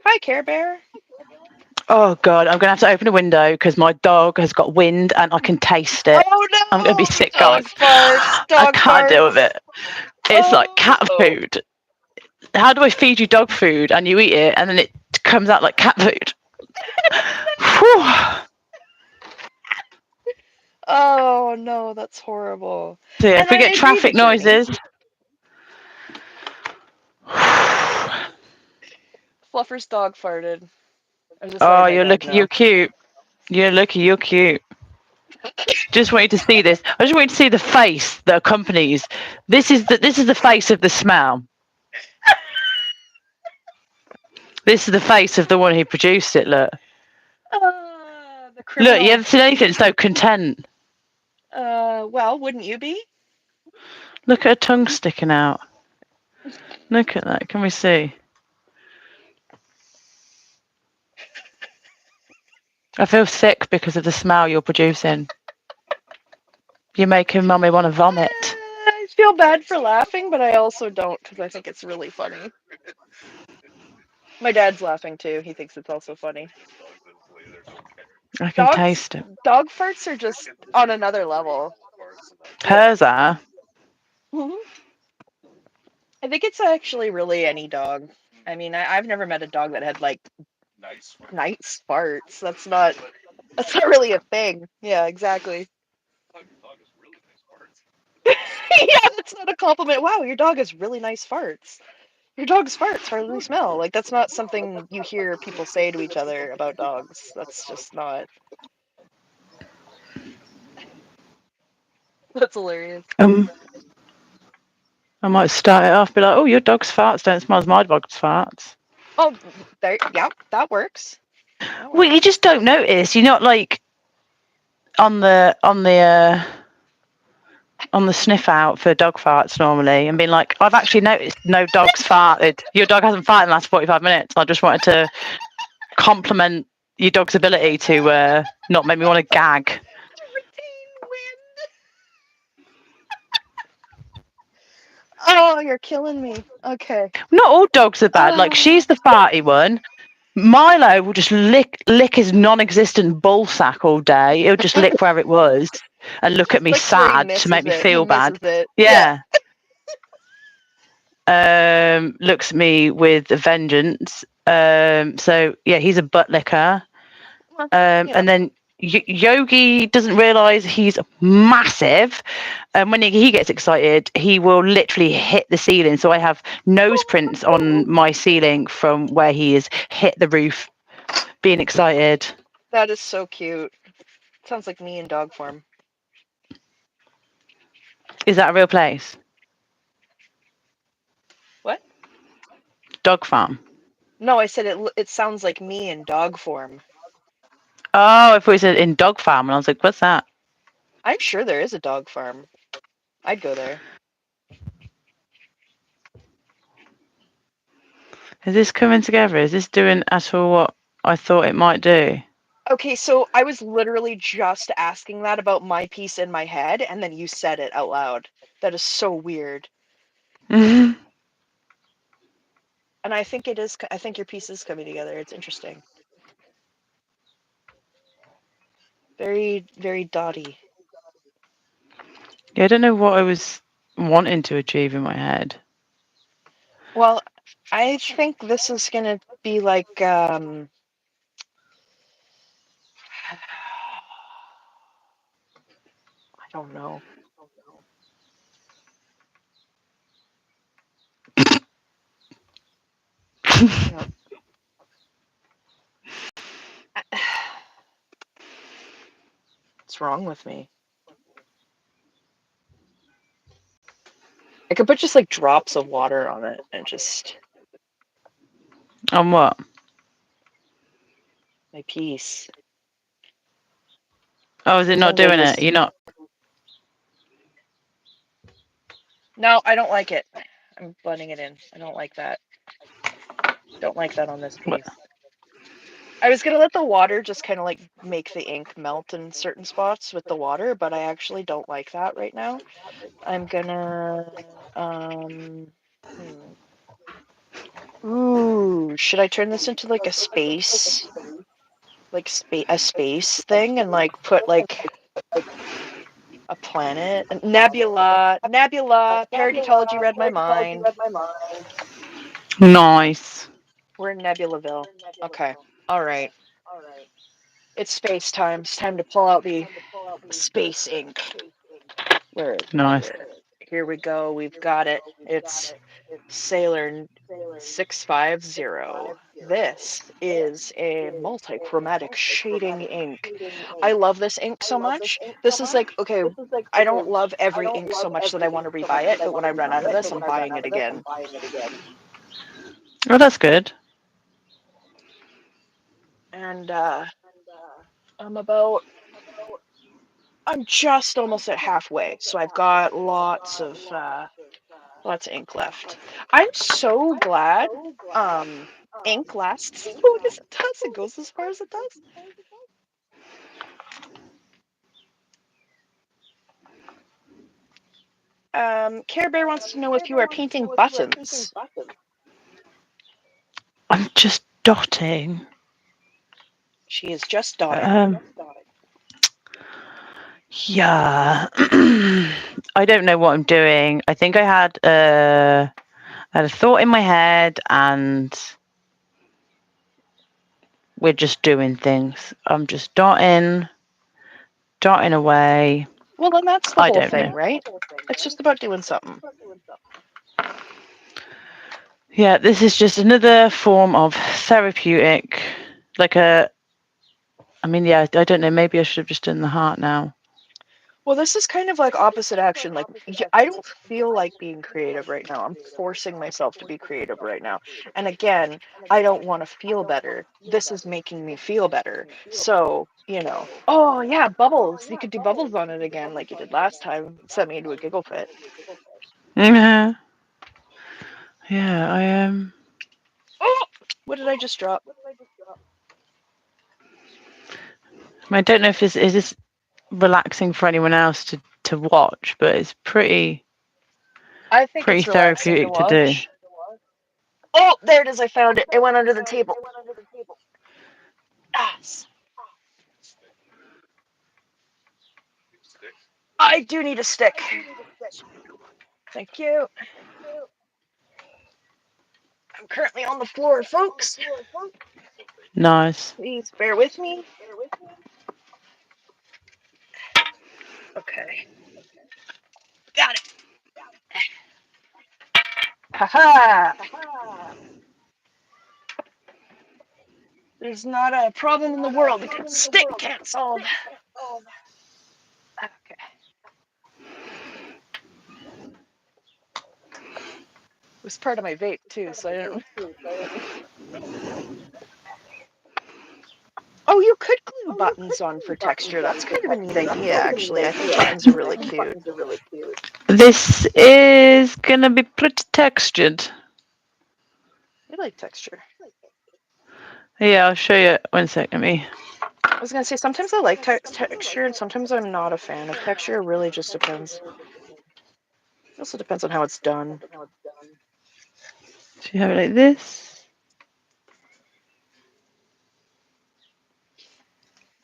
Hi, Care Bear. Oh God, I'm gonna have to open a window because my dog has got wind and I can taste it. Oh I'm gonna be no! sick, guys. Dog farts! I Dog can't deal with farts! it. It's like cat Oh! food. How do I feed you dog food and you eat it and then it comes out like cat food? Whew. Oh no, that's horrible. So yeah, And if we I get agree traffic with Journey. noises, Fluffer's dog farted. I'm just oh, letting my dog you're know. cute. You're lucky, you're cute. Just wait to see this. I just wait to see the face that accompanies. This is the face of the smell. This is the face of the one who produced it. Look, The look. You criminal. ever seen anything so content? Well, wouldn't you be? Look at her tongue sticking out. Look at that. Can we see? I feel sick because of the smell you're producing. You're making mummy want to vomit. I feel bad for laughing, but I also don't because I think it's really funny. My dad's laughing too. He thinks it's also funny. I can Dogs, taste it. dog farts are just on another level. Yeah. Hers are. Mhm. I think it's actually really any dog. I mean, I've never met a dog that had like nice farts. That's not really a thing. Yeah, exactly. Yeah, that's not a compliment. Wow, your dog has really nice farts. Your dog's farts hardly smell. Like that's not something you hear people say to each other about dogs. That's just not. That's hilarious. Um, I might start it off, be like, "Oh, your dog's farts don't smell as my dog's farts." Oh, there. Yeah, that works. Oh Well, well. you just don't notice. You're not like on the sniff out for dog farts normally and being like, I've actually noticed no dog's farted. Your dog hasn't farted in the last 45 minutes. I just wanted to compliment your dog's ability to not make me want to gag. To retain wind. Oh, you're killing me. Okay. Not all dogs are bad. Like Oh, she's the farty one. Milo will just lick his non-existent ball sack all day. He'll just lick where it was and look at me like where he sad to make misses me it. He feel bad. misses it. Yeah. Yeah. Looks at me with a vengeance. So yeah, he's a butt licker. Well, And then Yogi doesn't realise he's massive. And when he gets excited, he will literally hit the ceiling. So I have nose prints on my ceiling from where he has hit the roof, being excited. that is so cute. Sounds like me in dog form. Is that a real place? What? Dog farm. No, I said it sounds like me in dog form. Oh, I thought it said in dog farm, and I was like, what's that? I'm sure there is a dog farm. I'd go there. Is this coming together? Is this doing at all what I thought it might do? Okay, so I was literally just asking that about my piece in my head, and then you said it out loud. That is so weird. Mhm. And I think it is. I think your piece is coming together. It's interesting. Very, very dotty. Yeah, I don't know what I was wanting to achieve in my head. Well, I think this is gonna be like I don't know. Hang on. What's wrong with me? I could put just like drops of water on it and just On what? my piece. Oh, is it As not long as I doing it? just You're not. no, I don't like it. I'm blending it in. I don't like that. Don't like that on this What? piece. I was gonna let the water just kind of like make the ink melt in certain spots with the water, but I actually don't like that right now. I'm gonna hmm. Ooh, should I turn this into like a space, like a space thing, and like put like a planet, nebula, paraditology read my mind. Nice. We're in Nebulaville. Okay, all right. It's space time. It's time to pull out the space ink. Where is it? Nice. Here we go. We've got it. It's Sailor 650. This is a multi-chromatic shading ink. I love this ink so much. This is like, okay, I don't love every ink so much that I want to rebuy it, but when I run out of this, I'm buying it again. Oh, that's good. And I'm about, I'm just almost at halfway, so I've got lots of ink left. I'm so glad ink lasts as long as it does. It goes as far as it does. Care Bear wants to know if you are painting buttons. I'm just dotting. She is just dotting. Um, yeah. I don't know what I'm doing. I think I had a thought in my head, and we're just doing things. I'm just dotting away. Well, then that's the I whole don't thing, know. right? It's just about doing something. Yeah, this is just another form of therapeutic, like a. I mean, yeah, I don't know. Maybe I should have just done the heart now. Well, this is kind of like opposite action. Like, I don't feel like being creative right now. I'm forcing myself to be creative right now. And again, I don't want to feel better. This is making me feel better. So, oh, yeah, bubbles. You could do bubbles on it again like you did last time. Sent me into a giggle fit. Yeah. Yeah, I am. Oh, what did I just drop? I don't know if this is this relaxing for anyone else to watch, but it's I think pretty it's relaxing to therapeutic to do. watch. Oh, there it is. I found it. It went under the table. Ah, I do need a stick. Thank you. I'm currently on the floor, folks. Nice. Please bear with me. Okay. Got it. Haha. There's not a problem in the world that a stick can't solve. Okay. It was part of my vape too, so I didn't. Oh, you could glue buttons on for texture. That's kind of a neat idea, actually. I think buttons are really cute. This is gonna be pretty textured. I like texture. Yeah, I'll show you. One sec, let me. I was gonna say sometimes I like texture and sometimes I'm not a fan of texture. It really just depends. It also depends on how it's done. So you have it like this.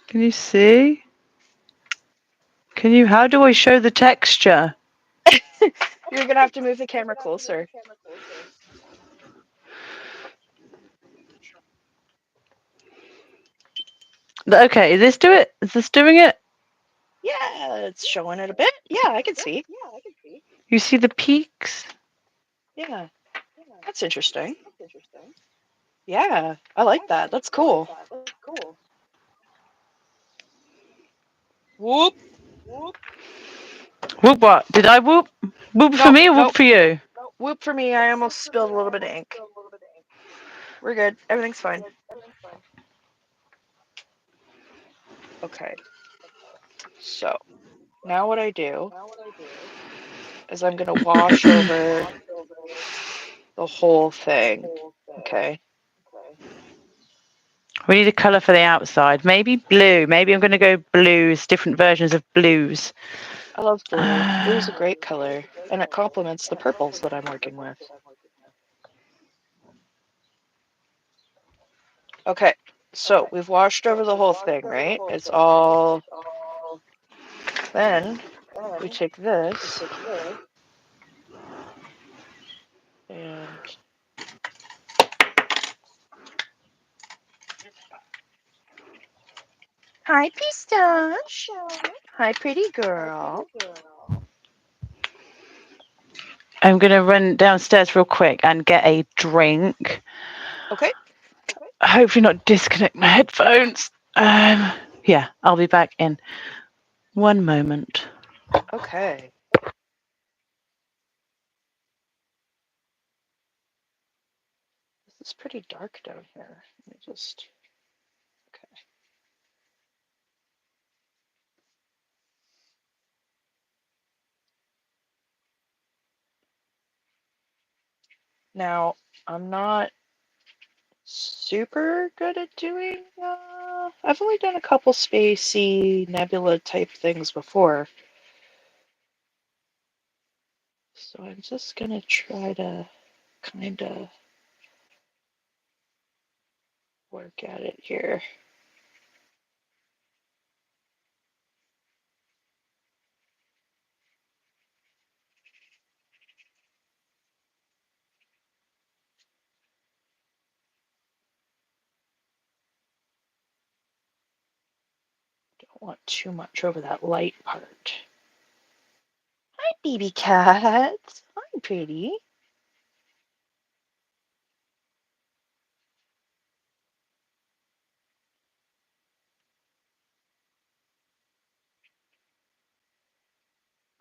Can you see? How do I show the texture? You're gonna have to move the camera closer. Okay, is this doing it? Yeah, it's showing it a bit. Yeah, I can see. You see the peaks? Yeah, that's interesting. Yeah, I like that. That's cool. Whoop. Whoop what? Did I whoop? Whoop for Nope, me or whoop nope. for you? Whoop for me. I almost spilled a little bit of ink. We're good. Everything's fine. Okay. So now what I do is I'm gonna wash over the whole thing. Okay. We need a colour for the outside. Maybe blue. Maybe I'm going to go blues, different versions of blues. I love blue. Blue's a great color, and it complements the purples that I'm working with. Okay. So we've washed over the whole thing, right? It's all. Then we take this and hi, Pistache. Hi, pretty girl. I'm going to run downstairs real quick and get a drink. Okay. Hopefully not disconnect my headphones. Yeah, I'll be back in one moment. Okay. This is pretty dark down here. Let me just. Okay. Now, I'm not super good at doing. I've only done a couple spacey nebula type things before. So I'm just gonna try to kind of work at it here. Don't want too much over that light part. Hi, baby cat. Hi, pretty.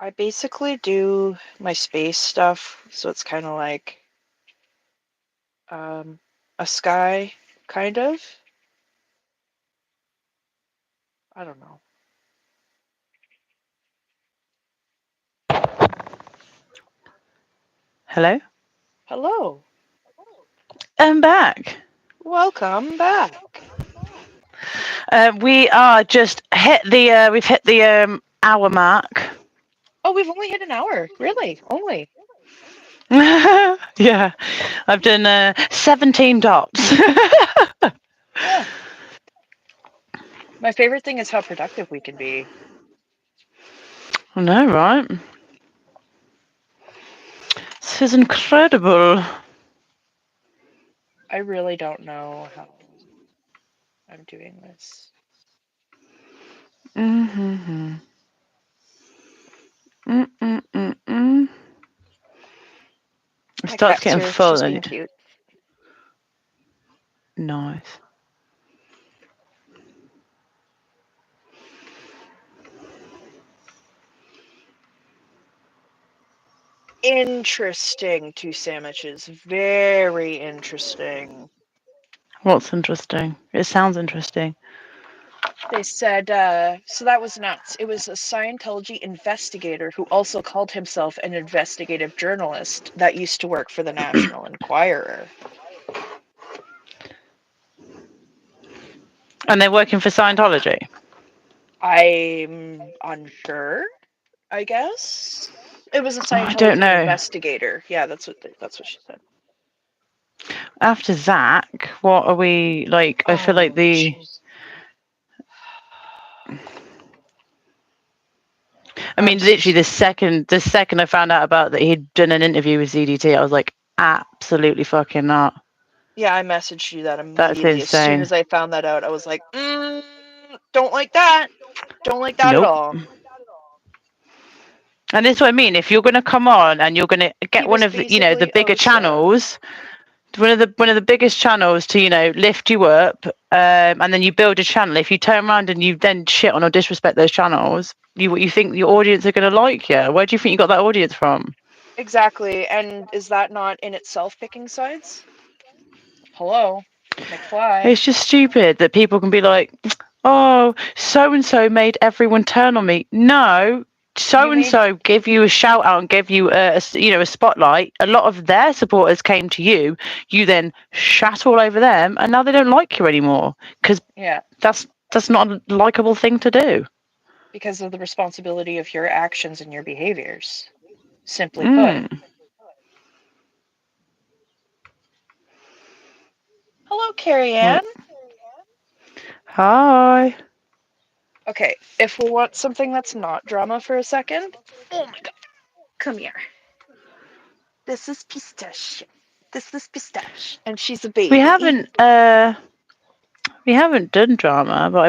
I basically do my space stuff, so it's kind of like um, a sky, kind of. I don't know. Hello? Hello, I'm back. welcome back. We are just hit the we've hit the hour mark. Oh, we've only hit an hour. Really? Only. Yeah, I've done 17 dots. Yeah. My favorite thing is how productive we can be. I know, right? This is incredible. I really don't know how I'm doing this. Mm-hmm. Mm-mm-mm-mm. It My starts cat's getting here. full She's being and cute. nice. Interesting. Two sandwiches. Very interesting. What's interesting? It sounds interesting. They said, so that was nuts. It was a Scientology investigator who also called himself an investigative journalist that used to work for the National Enquirer. And they're working for Scientology. I'm unsure, I guess. It was a Oh, I don't Scientology know. investigator. Yeah, that's what she said. After Zach, what are we like? I feel like Oh, the. jeez. I I'm mean, so literally sorry. the second I found out about that he'd done an interview with ZDT, I was like, absolutely fucking not. Yeah, I messaged you that That's immediately. As soon insane. as I found that out, I was like, don't like that. Don't like that at Nope. all. And this is what I mean. If you're going to come on and you're going to He get one was of the basically bigger Osa. channels, one of the biggest channels to lift you up, and then you build a channel. If you turn around and you then shit on or disrespect those channels, you think your audience are going to like you? Where do you think you got that audience from? Exactly. And is that not in itself picking sides? Hello, McFly. It's just stupid that people can be like, oh, so and so made everyone turn on me. No, You so and made, so give you a shout out and give you a spotlight. A lot of their supporters came to you. You then shat all over them, and now they don't like you anymore because yeah, that's not a likable thing to do. because of the responsibility of your actions and your behaviors. Simply put. Mm. Hello, Carrie Well, Ann. hi. Okay, if we want something that's not drama for a second. Oh my god, come here. This is Pistache. This is Pistache. And she's a We baby. haven't we haven't done drama, but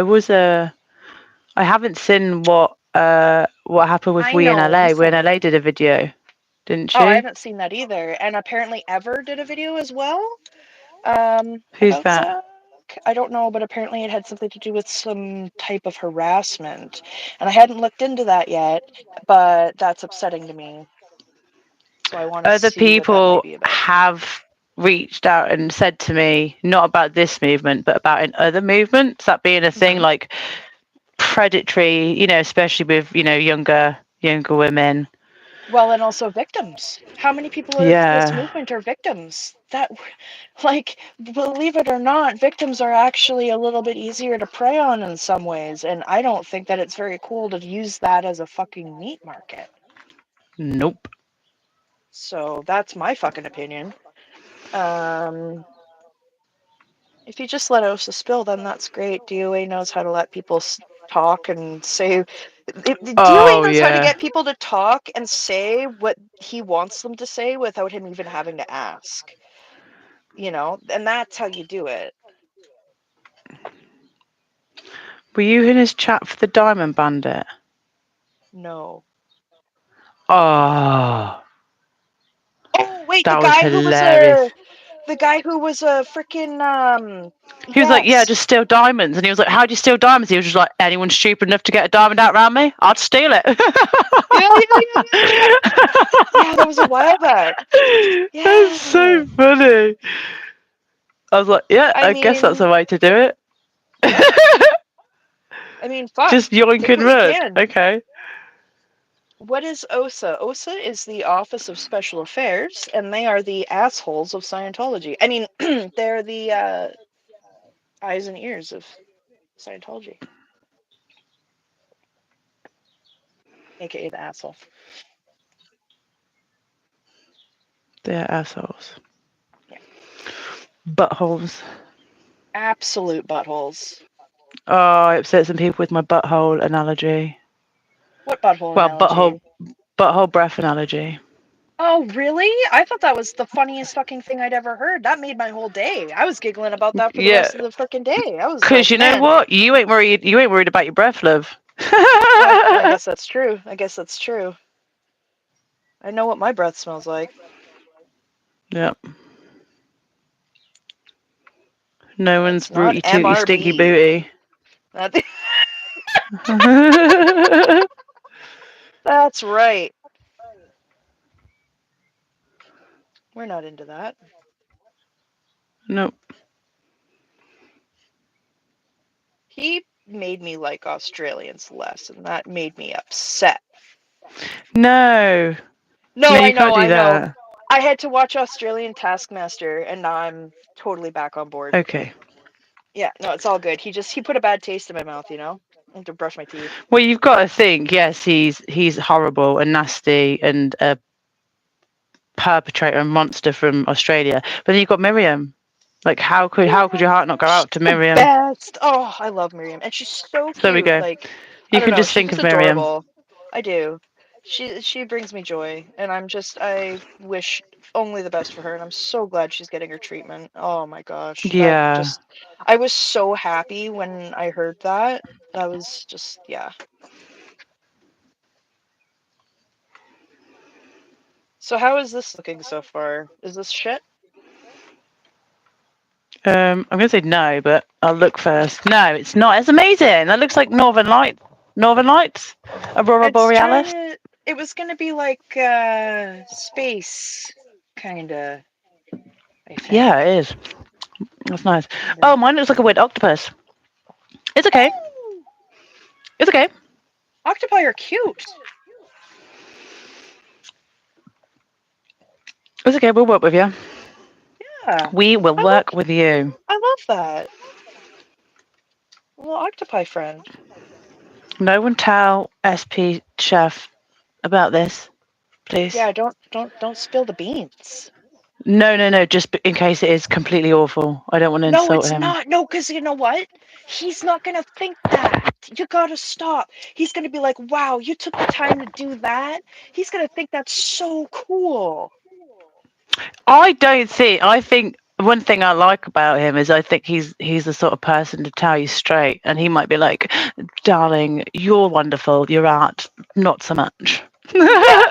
I haven't seen what happened with I We in know, LA. you We in sent me. LA did a video, didn't Oh, I she? haven't seen that either. And apparently Ever did a video as well. Who's About that? Zach. I don't know, but apparently it had something to do with some type of harassment. And I hadn't looked into that yet, but that's upsetting to me. So I want to Other see what that might people be about. have reached out and said to me, not about this movement, but about in other movements, that being a thing Hmm. like predatory, especially with, younger women. Well, and also victims. How many people of this Yeah. movement are victims? Like, believe it or not, victims are actually a little bit easier to prey on in some ways. And I don't think that it's very cool to use that as a fucking meat market. Nope. So that's my fucking opinion. Um, if you just let Osa spill, then that's great. DOA knows how to let people talk and say. DOA Oh knows how to yeah. get people to talk and say what he wants them to say without him even having to ask. And that's how you do it. Were you in his chat for the Diamond Bandit? No. Oh, Oh wait, that was hilarious. the guy who was a freaking He was like, "Yeah, yes. just steal diamonds," and he was like, "How do you steal diamonds?" He was just like, "Anyone stupid enough to get a diamond out around me, I'd steal it." Yeah, yeah, yeah, yeah, yeah. Yeah, that was a while back. That's Yeah. so funny. I was like, yeah, I I guess that's mean, a way to do it. yeah. I mean, fuck. Just yoink Take and what you run. can. Okay. What is OSA? OSA is the Office of Special Affairs, and they are the assholes of Scientology. I mean, they're the eyes and ears of Scientology, aka the asshole. They're assholes. Yeah, Buttholes. absolute buttholes. Oh, I upset some people with my butthole analogy. What butthole Well, analogy? butthole breath analogy. Oh, really? I thought that was the funniest fucking thing I'd ever heard. That made my whole day. I was giggling about that for the Yeah, rest of the freaking day. I was cause like, you know man, what? You ain't worried. You ain't worried about your breath, love. well, I guess that's true. I guess that's true. I know what my breath smells like. Yep. No And one's it's not rooty tooty stinky MRB. booty. That- That's right. We're not into that. Nope. He made me like Australians less, and that made me upset. No. No, No, I you know, can't do I know. that. I had to watch Australian Taskmaster, and now I'm totally back on board. Okay. Yeah, no, it's all good. He put a bad taste in my mouth, you know? I have to brush my teeth. Well, you've got to think. Yes, he's horrible and nasty and a perpetrator and monster from Australia. But then you've got Miriam. Like, how could Yeah, your heart not go she's out to the Miriam? best. Oh, I love Miriam, and she's so So there we cute. go. Like, I You don't can know, just she's think just of Miriam. adorable. I do. She brings me joy, and I wish only the best for her, and I'm so glad she's getting her treatment. Oh my gosh, that Yeah. just I was so happy when I heard that. That was just yeah. So how is this looking so far? Is this shit? I'm gonna say no, but I'll look first. No, it's not. It's amazing. That looks like Northern Light. Northern Lights. Aurora It's trying Borealis. to. It was gonna be like space, kinda. I Yeah, think. it is. That's nice. Kinda. Oh, mine looks like a weird octopus. It's okay. Oh, It's okay. octopi are cute. It's okay. We'll work with you. Yeah, We will I work like. with you. I love that. A little octopi friend. No one tell SP Chef about this, please. Yeah, don't spill the beans. No, no, no. Just in case it is completely awful. I don't want to No, insult it's him. not. No, because you know what? He's not gonna think that. You gotta stop. He's gonna be like, "Wow, you took the time to do that." He's gonna think that's so cool. I don't think. I think one thing I like about him is I think he's the sort of person to tell you straight, and he might be like, "Darling, you're wonderful. Your art, not so much." Yeah.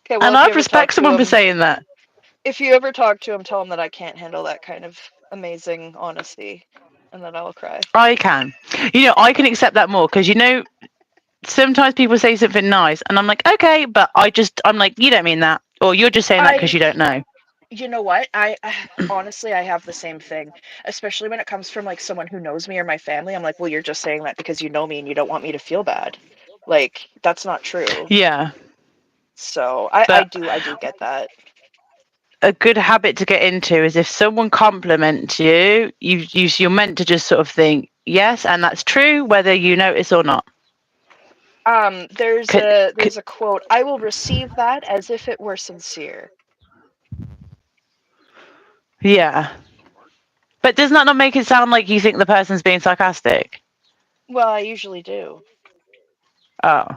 Okay, well, And if I you ever talk respect to someone for him, saying that. tell him that I can't handle that kind of amazing honesty, and that I will cry. I can. I can accept that more because sometimes people say something nice, and I'm like, okay, but I'm like, you don't mean that, or you're just saying that because I, you don't know. you know what? I honestly, I have the same thing, especially when it comes from like someone who knows me or my family. I'm like, well, you're just saying that because you know me and you don't want me to feel bad. Like, that's not true. Yeah, So but I do get that. a good habit to get into is if someone compliments you, you're meant to just sort of think yes, and that's true whether you notice or not. C- c- There's a quote. I will receive that as if it were sincere. yeah, but does that not make it sound like you think the person's being sarcastic? Well, I usually do. Oh,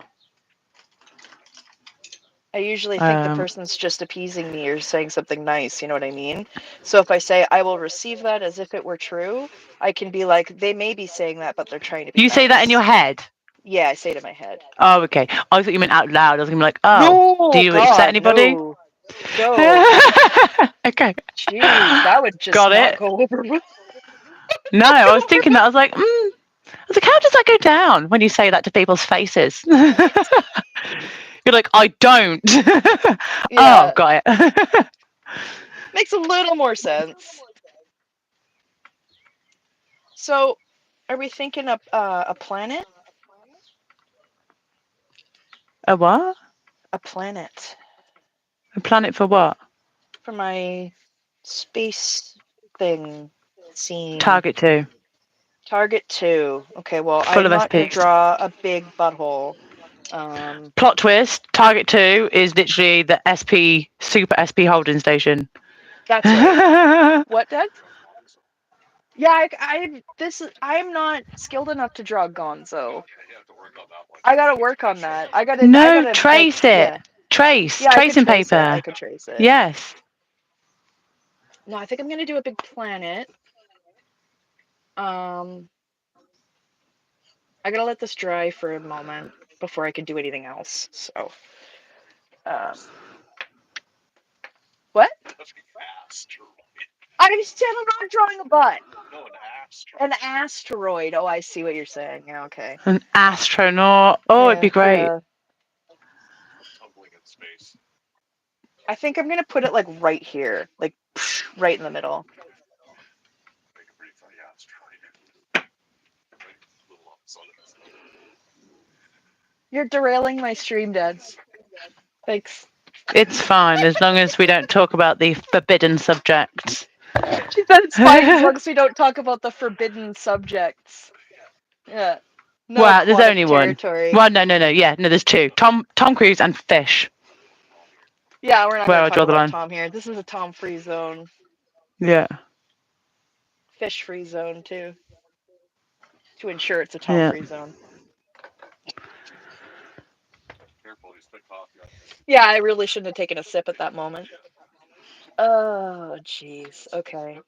I usually think the um, person's just appeasing me or saying something nice, you know what I mean? So if I say I will receive that as if it were true, I can be like, they may be saying that, but they're trying to be you say that in your nice. head. Yeah, I say it in my head. Oh, okay. I thought you meant out loud. I was gonna be like, oh, do No, you upset God, anybody? no, no. Okay, Jeez, that would just got not it. go over well. No, I was thinking that. I was like, I was like, how does that go down when you say that to people's faces? You're like, I don't. Oh, Yeah, got it. makes a little more sense. So, are we thinking of a planet? A what? A planet A planet for what? for my space thing scene. Target 2. Target 2. Okay, well, Full I'm of not going to SPs. draw a big butthole. Um, Plot twist, Target 2 is literally the SP, Super SP holding station. that's right. What, Dad? Yeah, I'm not skilled enough to draw Gonzo. I gotta work on that. I No, gotta, like, trace it. yeah. Trace. Yeah, I could Tracing trace it. I paper. could trace it. Yes. No, I think I'm gonna do a big planet. Um, I gotta let this dry for a moment before I can do anything else. So, um, what? I said I'm not drawing a butt. An asteroid. Oh, I see what you're saying. Yeah, okay. An astronaut. Oh, it'd be Yeah, great. yeah. I think I'm gonna put it like right here, like right in the middle. You're derailing my stream, Dads. Thanks. It's fine as long as we don't talk about the forbidden subjects. She said it's fine as long as we don't talk about the forbidden subjects. Yeah. No Well, there's aquatic only one. territory. Well, no. Yeah, no, there's two. Tom Cruise and fish. Yeah, we're not Where going to I talk draw the about line. Tom here. This is a Tom free zone. Yeah. Fish free zone, too. To ensure it's a Tom Yeah. free zone. Yeah, I really shouldn't have taken a sip at that moment. Oh, jeez. Okay.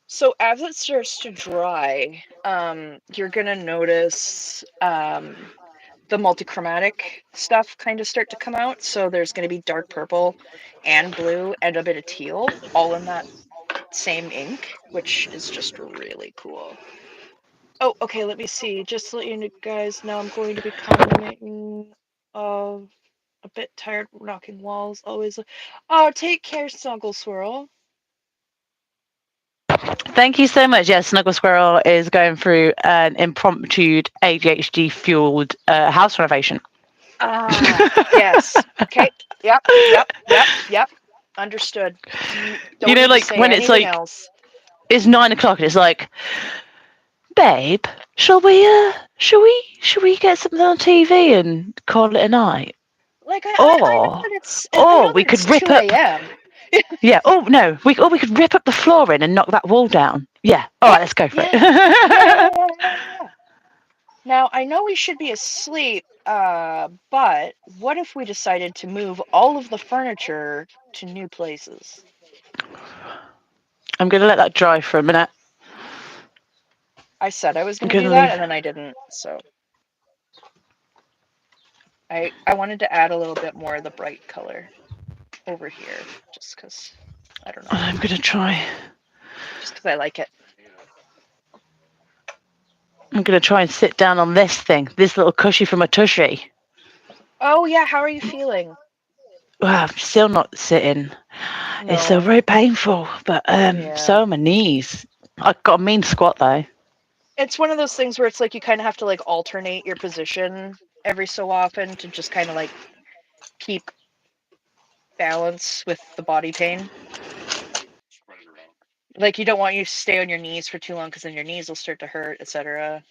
So as it starts to dry, you're gonna notice the multichromatic stuff kind of start to come out. So there's gonna be dark purple and blue and a bit of teal all in that same ink, which is just really cool. Oh, okay, let me see. Just to let you guys know, I'm going to be commenting of a bit tired knocking walls. Always. Oh, take care, Snuggle Swirl. Thank you so much. Yes, Snuggle Squirrel is going through an impromptu ADHD fueled house renovation. Ah, yes. Okay. Yep. Yep. Yep. Yep. Understood. You Don't know, need to like say when it's anything like else. it's 9 o'clock and it's like, babe, shall we get something on TV and call it a night? Like I know Or that I or know we that it's could rip 2 up. a.m. Yeah. Oh no, we could rip up the flooring and knock that wall down. Yeah. All Yeah. right, let's go for Yeah. Yeah. Yeah. it. Yeah. Yeah. Yeah. Now I know we should be asleep, but what if we decided to move all of the furniture to new places? I'm gonna let that dry for a minute. I said I was I'm going to do gonna that, leave. and then I didn't. So I wanted to add a little bit more of the bright color over here, just because I don't know, I'm gonna try. just because I like it. I'm gonna try and sit down on this thing, this little cushy from a tushy. Oh yeah, how are you feeling? Wow, I'm still not sitting. It's so No. very painful, but Yeah. so are my knees. I've got a mean squat though. It's one of those things where it's like you kind of have to like alternate your position every so often to just kind of like keep balance with the body pain. Like you don't want you to stay on your knees for too long because then your knees will start to hurt, etc.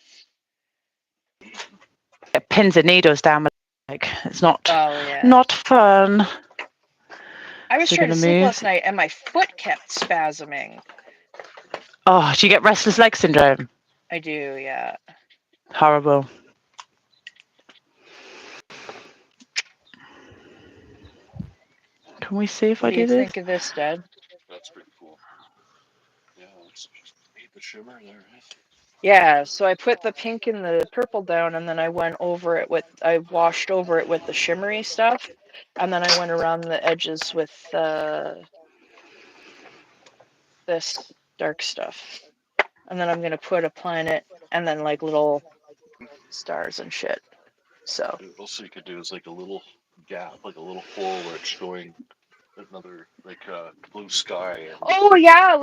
Get pins and needles down my leg. It's not Oh yeah. not fun. I was So trying to gonna sleep last move. night and my foot kept spasming. Oh, do you get restless leg syndrome? I do, yeah. Horrible. Can we see if What I do you do this? think of this, Dad? Yeah, so I put the pink and the purple down and then I washed over it with the shimmery stuff. And then I went around the edges with this dark stuff. And then I'm gonna put a planet and then like little stars and shit. So. What else you could do is like a little gap, like a little hole where it's showing another like blue sky and Oh yeah,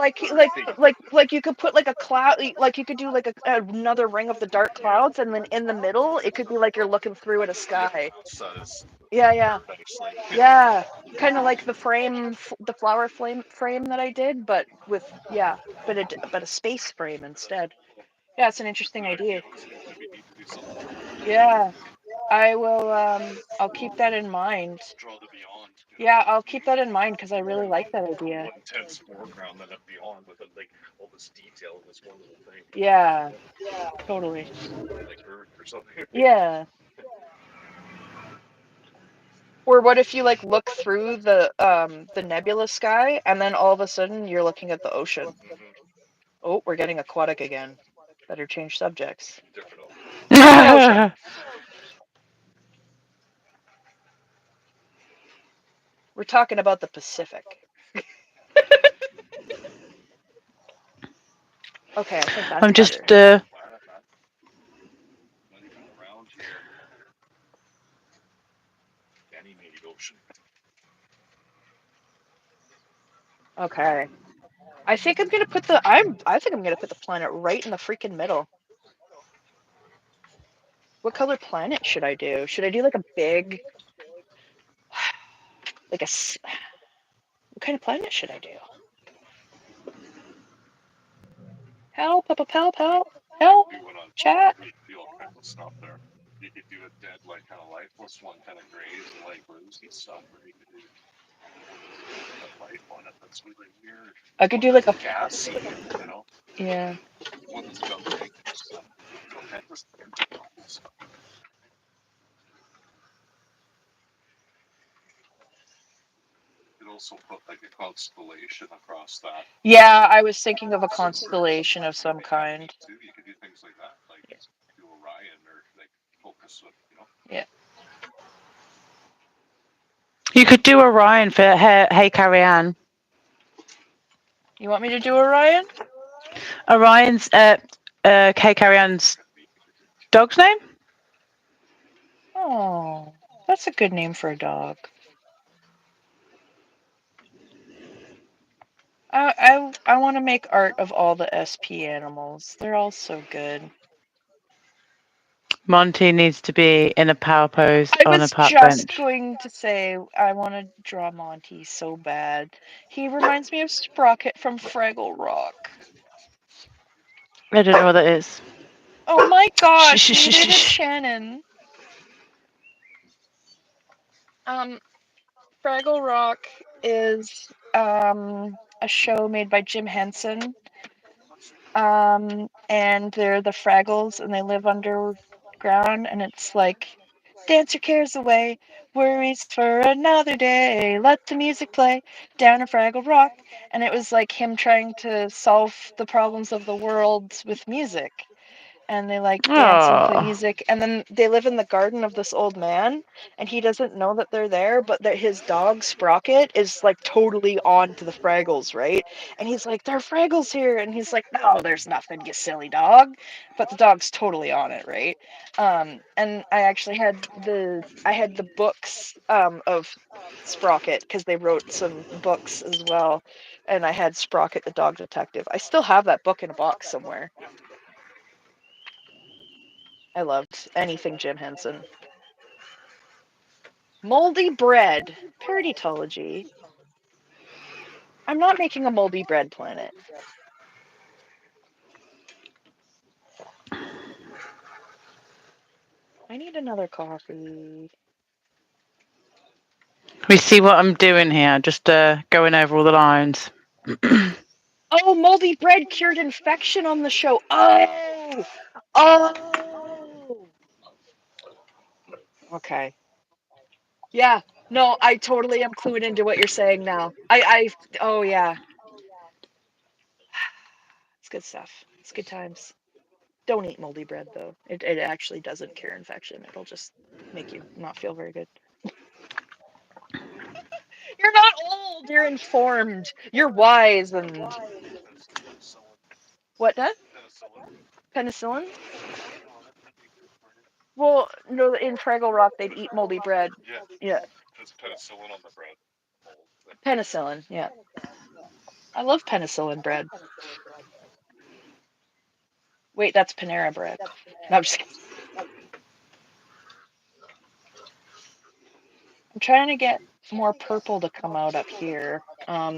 thing. like you could put like a cloud, like you could do like another ring of the dark Yeah, clouds, and then in the middle it could be like you're looking through at a yep. sky. The sun is Yeah, yeah, paradise, like yeah. Kind of like the frame, the flower frame that I did, but with yeah, but a space frame instead. Yeah, it's an interesting good idea. idea. We need to do something like that. Yeah, I will. I'll keep that in mind. Draw the beyond, you know. Yeah, I'll keep that in mind because I really like that idea. One intense foreground, then a beyond with like all this detail in this one little thing, Yeah, totally. like Earth or something. Yeah. Or what if you like look through the nebula sky and then all of a sudden you're looking at the ocean? Oh, we're getting aquatic again. Better change subjects. Different ocean. Different ocean. We're talking about the Pacific. Okay, I think that's I'm just better. Planet, man. Not even around here. Animated ocean. Okay. I think I'm gonna put the planet right in the freaking middle. What color planet should I do? Should I do like a big like what kind of planet should I do? Help, help, help, help, help, Do one on chat. you could do all kinds of stuff there. You could do a dead, like kind of lifeless one, kind of grays and light blues and stuff, or you could do one with a life on it that's really weird. I could One do like that's a gassy, you know, yeah. one that's got legs, all kinds of stuff. You could also put like a constellation across that. Yeah, I was thinking of a Similar to constellation of some make that kind. neat too. You could do things like that, like do Orion or like focus with, you know. Yeah. You could do Orion for Hey Carrie Ann. You want me to do Orion? Orion's Hey Carrie Ann's Kind of neat. dog's name? Oh, that's a good name for a dog. I want to make art of all the SP animals. They're all so good. Monty needs to be in a power pose I on a was park just bench. going to say I want to draw Monty so bad. He reminds me of Sprocket from Fraggle Rock. I don't know what that is. Oh my Shh, gosh, shh, shh, neither shh, did shh. Shannon. Um, Fraggle Rock is a show made by Jim Henson. And they're the Fraggles, and they live underground, and it's like, dance your cares away, worries for another day, let the music play down in Fraggle Rock. And it was like him trying to solve the problems of the world with music, and they like dance and play Oh. music, and then they live in the garden of this old man, and he doesn't know that they're there, but that his dog Sprocket is like totally on to the Fraggles, right? And he's like, there are Fraggles here, and he's like, no, there's nothing, you silly dog. But the dog's totally on it, right? And I had the books of Sprocket because they wrote some books as well, and I had Sprocket the dog detective. I still have that book in a box somewhere. I loved anything Jim Henson. Moldy bread. Parodytology. I'm not making a moldy bread planet. I need another coffee. We see what I'm doing here, just going over all the lines. Oh, moldy bread cured infection on the show. Oh! Oh! Okay. Yeah. No, I totally am clued into what you're saying now. Oh yeah. It's good stuff. It's good times. Don't eat moldy bread though. It actually doesn't cure infection. It'll just make you not feel very good. You're not old. You're informed. You're wise and That's someone whatnot. Penicillin? Oh, that could be good for you. Well, no, in Fraggle Rock they'd eat moldy bread. Yeah, Yeah, because penicillin on the bread mold thing. penicillin. Yeah, I love penicillin bread. Wait, that's Panera bread. No, I'm just kidding. I'm trying to get more purple to come out up here.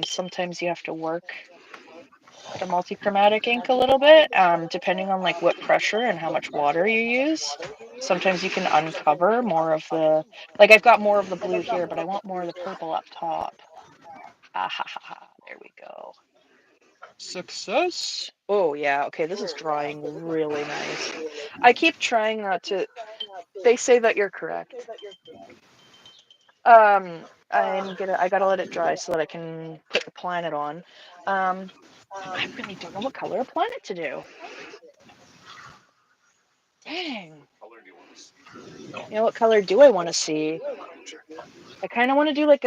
Sometimes you have to work the multichromatic ink a little bit, depending on like what pressure and how much water you use. Sometimes you can uncover more of the, like I've got more of the blue here, but I want more of the purple up top. Ah ha ha ha, there we go. Success. Oh yeah, okay, this is drying really nice. I keep trying not to, they say that you're correct. I gotta let it dry so that I can put the planet on. I really don't know what color of planet to do. Dang. What color do you want to see? You know what color do I want to see? Sure. I kind of want to do like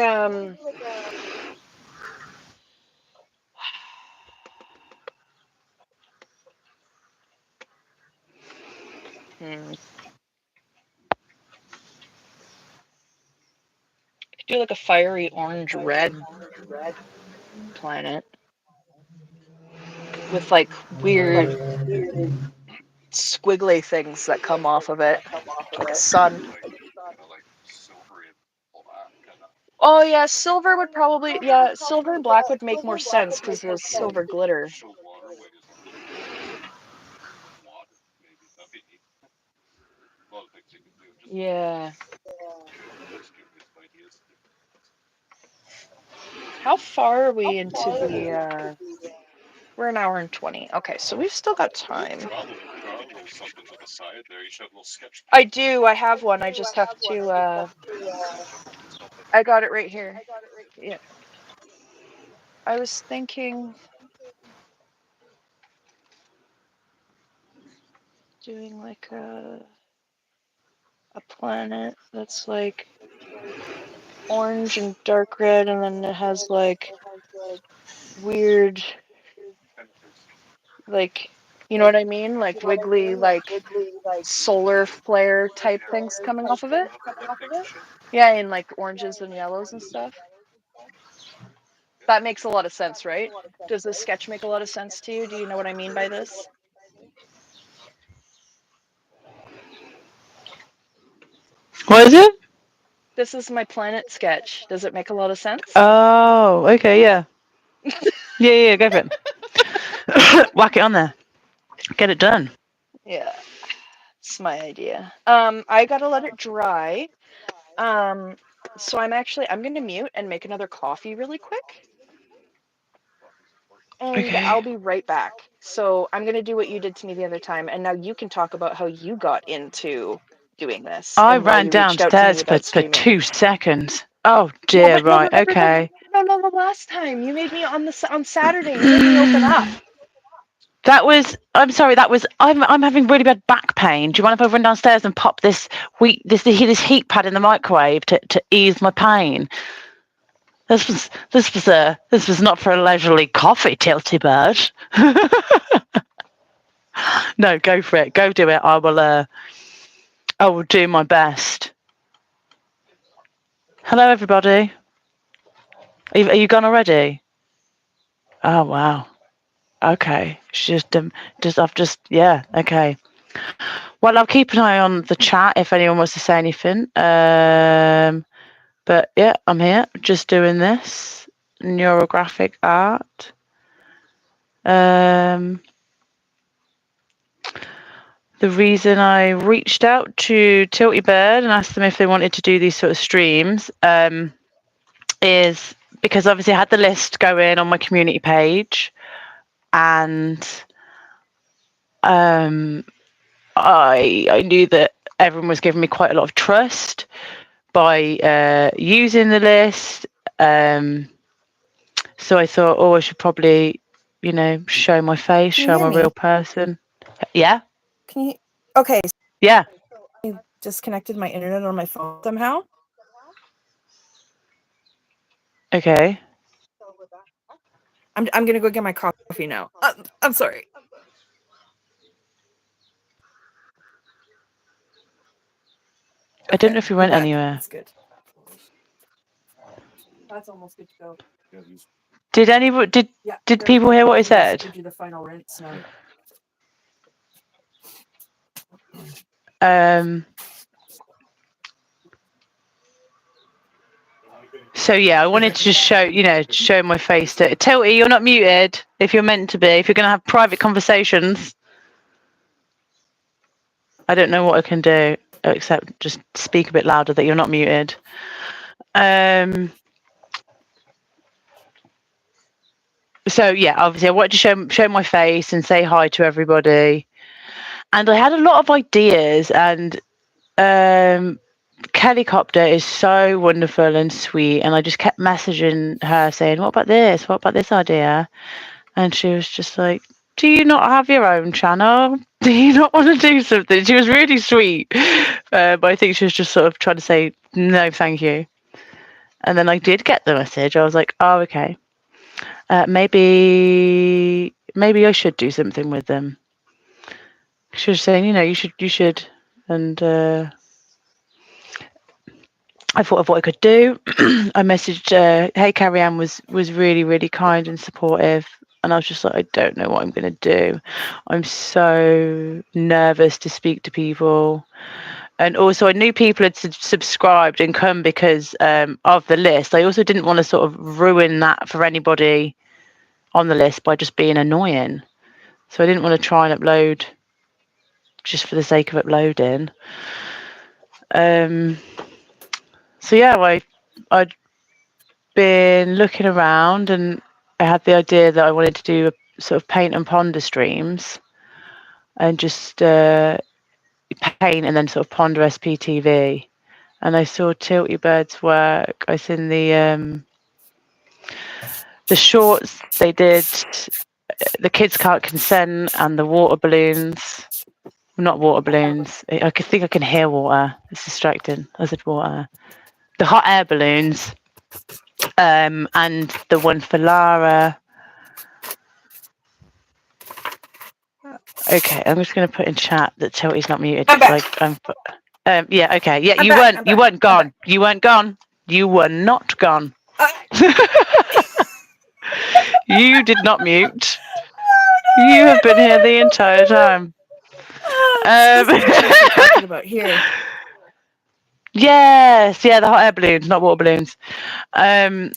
hmm, do like a fiery orange red planet with like weird squiggly things that come off of it, like a sun. Like kind of like silvery and black, kind of Oh yeah, silver would probably, yeah, silver and black would make more sense because there's silver glitter. show waterways on it. Water, maybe that'd be neat. A lot of things you can do. Yeah. Just give me some ideas. How far are we into the we're an hour and 20. Okay, so we've still got time. Draw a little something to the side there. You should have a little sketch I pad. do, I have one. I just have to Something. I got it right here. Yeah. I was thinking doing like a planet that's like orange and dark red and then it has like weird like you know what I mean? Like wiggly like solar flare type things coming off of it. Up in that picture. Yeah, in like oranges and yellows and stuff. That makes a lot of sense, right? Does this sketch make a lot of sense to you? Do you know what I mean by this? What is it? This is my planet sketch. Does it make a lot of sense? Oh, okay, yeah. Yeah, go for it. Whack it on there. Get it done. Yeah, it's my idea. I gotta let it dry. Um, so I'm gonna mute and make another coffee really quick, and Okay. I'll be right back. So I'm gonna do what you did to me the other time, and now you can talk about how you got into doing this I and why ran you reached out to me downstairs about for streaming. 2 seconds. Oh Yeah, dear, but no, right, remember okay. the last time you made me on Saturday, you made me open up. I'm sorry, I'm having really bad back pain. Do you mind if I run downstairs and pop this heat pad in the microwave to ease my pain? This was not for a leisurely coffee, Tilty Bird. No, go for it. Go do it. I will do my best. Hello everybody. Are you gone already? Oh wow. Okay. Yeah, okay. Well, I'll keep an eye on the chat if anyone wants to say anything. But yeah, I'm here just doing this neurographic art. The reason I reached out to Tilty Bird and asked them if they wanted to do these sort of streams is because obviously I had the list going on my community page, and I knew that everyone was giving me quite a lot of trust by using the list. So I thought, I should probably, show my face, Can you show hear my me? real person. Yeah, Can you? Okay, so yeah. I disconnected my internet on my phone somehow. Okay. I'm gonna go get my coffee now. I'm sorry. I don't know if we went Okay, anywhere. that's good. That's almost good to go. Yeah, these- Did anybody? Yeah. Did there we people go. hear what I We just said? did the final rinse now. Um. So yeah, I wanted to just show my face. Tilty, you're not muted. If you're meant to be, if you're going to have private conversations, I don't know what I can do except just speak a bit louder that you're not muted. So yeah, obviously I wanted to show my face and say hi to everybody, and I had a lot of ideas. And Kellycopter is so wonderful and sweet, and I just kept messaging her saying, "What about this? What about this idea?" And she was just like, "Do you not have your own channel? Do you not want to do something?" She was really sweet, but I think she was just sort of trying to say, "No, thank you." And then I did get the message. I was like, "Oh, okay. Maybe I should do something with them." She was saying, you should, and I thought of what I could do. I messaged, "Hey, Carrie Ann was really, really kind and supportive." And I was just like, I don't know what I'm going to do. I'm so nervous to speak to people. And also, I knew people had subscribed and come because of the list. I also didn't want to sort of ruin that for anybody on the list by just being annoying. So I didn't want to try and upload just for the sake of uploading. So yeah, I'd been looking around, and I had the idea that I wanted to do a sort of paint and ponder streams, and just paint and then sort of ponder SPTV. And I saw Tilty Bird's work. I seen the shorts they did, the kids can't consent, and the water balloons. Not water balloons. I think I can hear water. It's distracting. I said water. The hot air balloons. And the one for Lara. Okay, I'm just going to put in chat that Tilty's not muted. I'm back. Yeah, okay. Yeah, I'm you back, weren't. I'm You back, weren't I'm gone. back. You weren't gone. You were not gone. You did not mute. You have been here the entire time. This is what you're talking about here. Yes, yeah, the hot air balloons, not water balloons.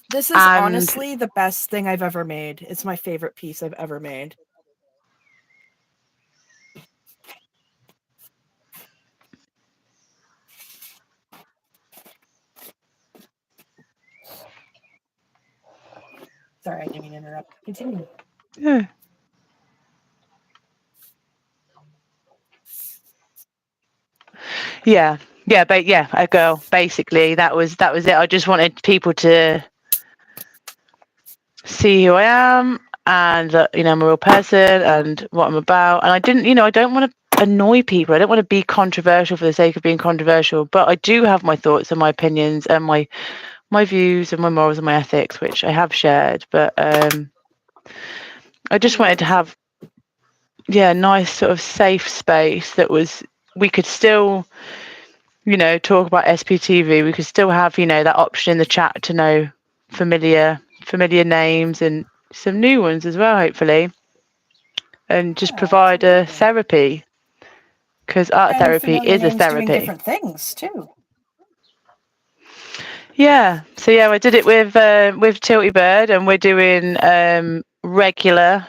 This is honestly the best thing I've ever made. It's my favorite piece I've ever made. Sorry, I didn't mean to interrupt. Continue. Yeah, but yeah, a girl. Basically, that was it. I just wanted people to see who I am, and I'm a real person and what I'm about. And I didn't, I don't want to annoy people. I don't want to be controversial for the sake of being controversial. But I do have my thoughts and my opinions and my views and my morals and my ethics, which I have shared. But I just wanted to have, a nice sort of safe space that we could still, talk about SPTV. We could still have, that option in the chat to know familiar names and some new ones as well, hopefully, and just provide a therapy, because art And therapy familiar is a names doing therapy. different things too. Yeah. So yeah, I did it with Tilty Bird, and we're doing regular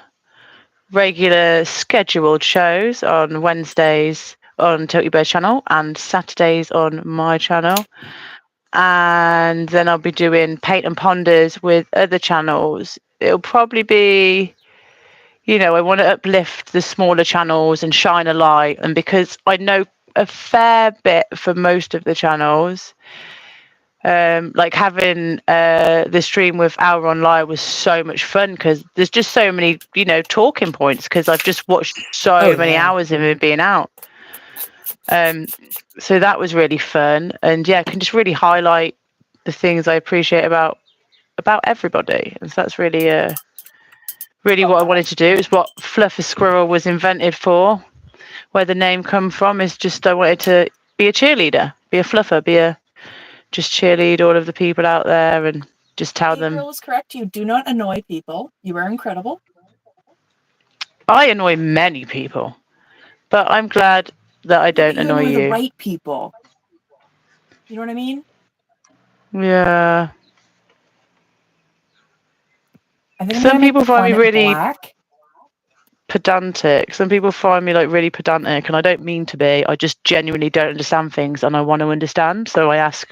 scheduled shows on Wednesdays on Tilty Bird channel and Saturdays on my channel. And then I'll be doing paint and ponders with other channels. It'll probably be, I want to uplift the smaller channels and shine a light. And because I know a fair bit for most of the channels, like having the stream with Auron Live was so much fun, because there's just so many, talking points, because I've just watched so many hours of it being out. So that was really fun, and yeah, I can just really highlight the things I appreciate about everybody, and so that's really what I wanted to do. It's what Fluffer Squirrel was invented for. Where the name come from is just I wanted to be a cheerleader, Be a fluffer. Just cheerlead all of the people out there and just tell them. Gabriel is correct. You do not annoy people. You are incredible. I annoy many people, but I'm glad that I don't You annoy annoy the you. right people. You know what I mean? Yeah. I think I'm Some gonna make people the find me planet really black. pedantic. Some people find me like really pedantic, and I don't mean to be. I just genuinely don't understand things, and I want to understand. So I ask.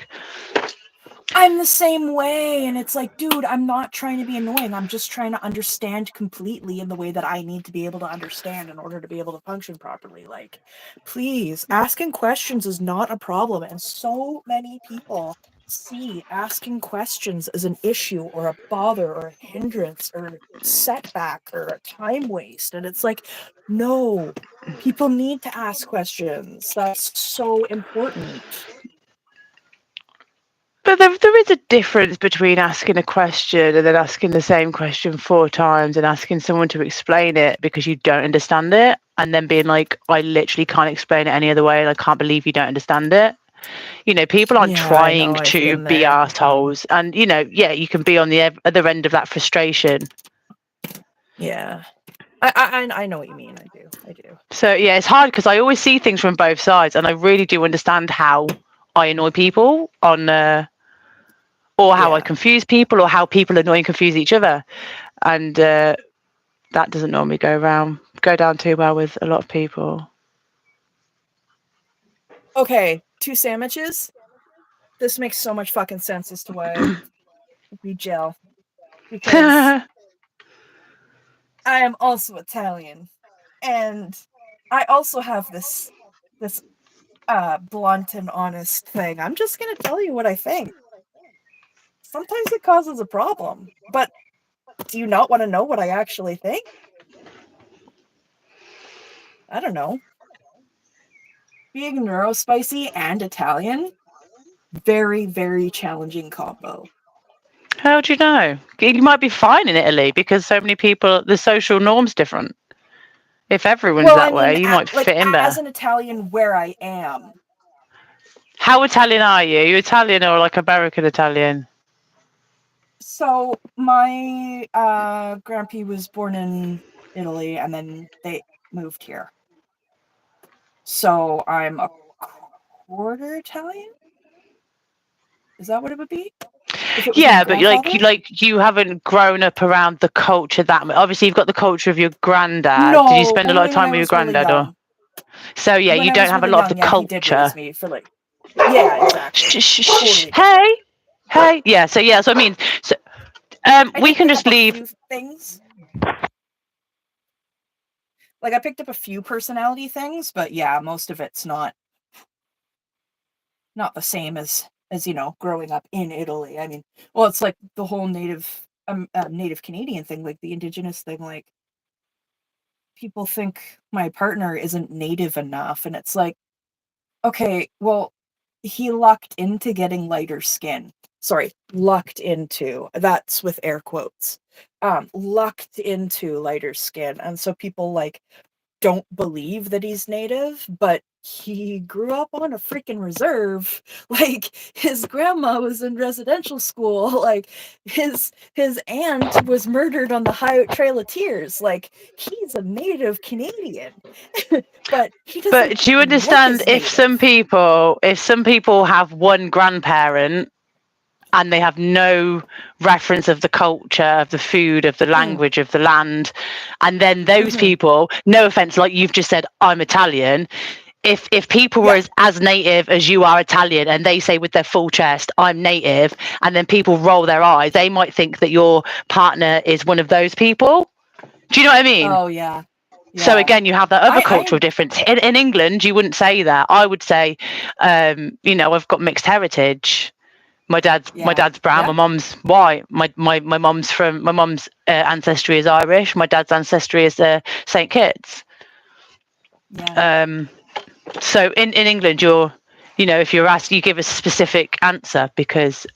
I'm the same way, and it's like, dude, I'm not trying to be annoying. I'm just trying to understand completely in the way that I need to be able to understand in order to be able to function properly. Like, please, asking questions is not a problem, and so many people see asking questions as an issue or a bother or a hindrance or a setback or a time waste, and it's like, no, people need to ask questions. That's so important. But there is a difference between asking a question and then asking the same question 4 times and asking someone to explain it because you don't understand it, and then being like, I literally can't explain it any other way, and I can't believe you don't understand it. People aren't Yeah, I know, trying I've to been be there. assholes, and yeah, you can be on the other end of that frustration. Yeah. I know what you mean. I do. So yeah, it's hard because I always see things from both sides, and I really do understand how I annoy people on or how I Yeah. confuse people, or how people annoy and confuse each other, and that doesn't normally go down too well with a lot of people. Okay, 2 sandwiches. This makes so much fucking sense as to why we gel. Because I am also Italian, and I also have this blunt and honest thing. I'm just gonna tell you what I think. Sometimes it causes a problem, but do you not want to know what I actually think? I don't know. Being neurospicy and Italian, very, very challenging combo. How do you know? You might be fine in Italy because so many people, the social norm's different. If everyone's Well, I that mean, way, you might fit in as better. an Italian where I am. How Italian are you? Are you Italian or like American Italian? So my grandpa was born in Italy and then they moved here. So I'm a quarter Italian? Is that what it would be? If it was my Yeah, but grandfather? you haven't grown up around the culture that much. Obviously, you've got the culture of your granddad. Did you No, spend a lot of only when time I with your was really granddad, or young. so? Yeah, When you I don't was have a really lot of the young, yeah, he did raise culture. me for like, yeah, exactly. Totally different. Hey, hey, yeah. So yeah, so I mean, so I we did can pick just up a leave. few things. Like I picked up a few personality things, but yeah, most of it's not the same as growing up in Italy. I mean, well, it's like the whole native Canadian thing, like the indigenous thing. Like people think my partner isn't native enough, and it's like, okay, well, he lucked into getting lighter skin. Sorry, lucked into. That's with air quotes. Lucked into lighter skin, and so people like don't believe that he's native, but he grew up on a freaking reserve. Like his grandma was in residential school. Like his aunt was murdered on the High Trail of Tears. Like he's a native Canadian, but he doesn't But do you look understand as native. if some people have one grandparent and they have no reference of the culture, of the food, of the Mm, language, of the land, and then those mhm. people, no offense, like you've just said, I'm Italian. If people were Yeah, as native as you are Italian and they say with their full chest, I'm native, and then people roll their eyes, they might think that your partner is one of those people. Do you know what I mean? oh yeah, So yeah. again, you have that other I cultural difference. In England, you wouldn't say that. I would say, I've got mixed heritage. yeah, My dad's brown. yeah, My mum's white. My mum's ancestry is Irish. My dad's ancestry is Saint Kitts. yeah. Um, so in England, if you're asked, you give a specific answer because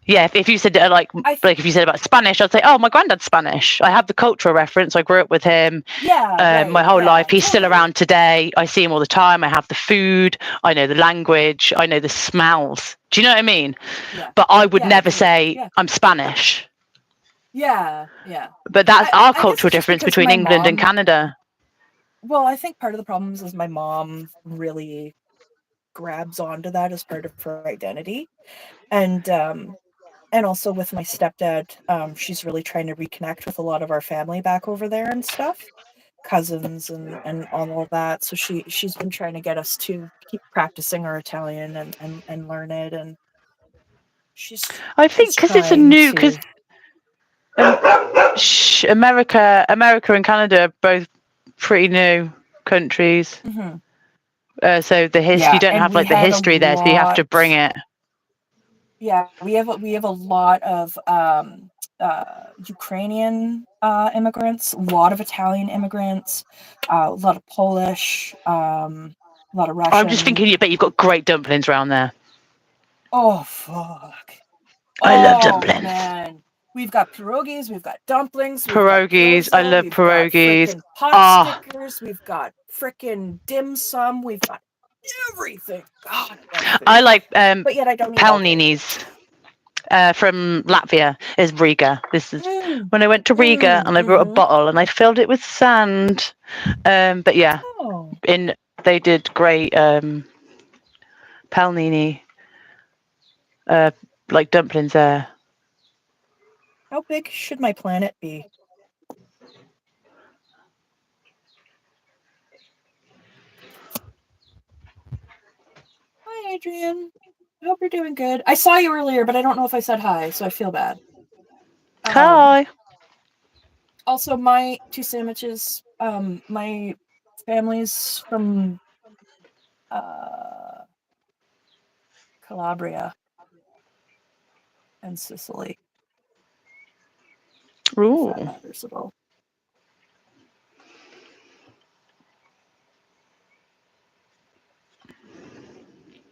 Yeah, if you said like if you said about Spanish, I'd say, oh, my granddad's Spanish. I have the cultural reference. I grew up with him Yeah, my right. whole Yeah, life. He's still totally. around today. I see him all the time. I have the food. I know the language. I know the smells. Do you know what I mean? Yeah. But I would Yeah, I never do. say Yeah. I'm Spanish. Yeah, yeah. But that's our I guess cultural it's just difference because between my England and mom, Canada. well, I think part of the problems is my mom really grabs onto that as part of her identity. And also with my stepdad, she's really trying to reconnect with a lot of our family back over there and stuff, cousins and all of that. So she's been trying to get us to keep practicing our Italian and learn it, and I she's think because it's a trying new to. America and Canada are both pretty new countries. Mhm. So you Yeah, don't and have we like the had a history there, so you have to lot. bring it. Yeah, we have a lot of Ukrainian immigrants, a lot of Italian immigrants, a lot of Polish, a lot of I'm just Russian. thinking, you bet you've got great dumplings around there. Oh fuck! I love Oh dumplings. man, we've got pierogies, we've got dumplings, we've got Pierogies. I gyoza, love we've got pierogies. frickin' pot Ah, stickers, we've got frickin' dim sum, we've got everything. God, I love I food, like but yet I don't eat all day. pelninis from Latvia. Is Riga. This is Mm, when I went to Riga and I brought a mm-hmm. bottle and I filled it with sand. But yeah, Oh. they did great pelnini like dumplings there. How big should my planet be? Hi, Adrian. I hope you're doing good. I saw you earlier, but I don't know if I said hi, so I feel bad. Um, Hi. Also, my two sandwiches. My family's from uh, Calabria and Sicily, if that Ooh. matters at all.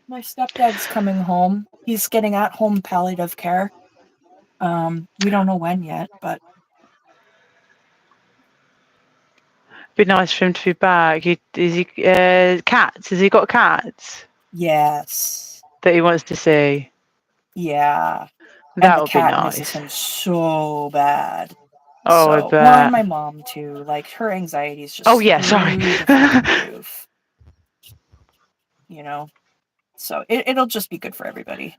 My stepdad's coming home. He's getting at-home palliative care. We don't know when yet, but Be nice for him to be back. Is he cats? Has he got cats yes, that he wants to see? yeah. And That the would be cat misses nice. him so bad. Oh, I So, well, and bet. my mom too. Like her anxiety is Oh just yeah, sorry. through the freaking roof, you know. So it'll just be good for everybody,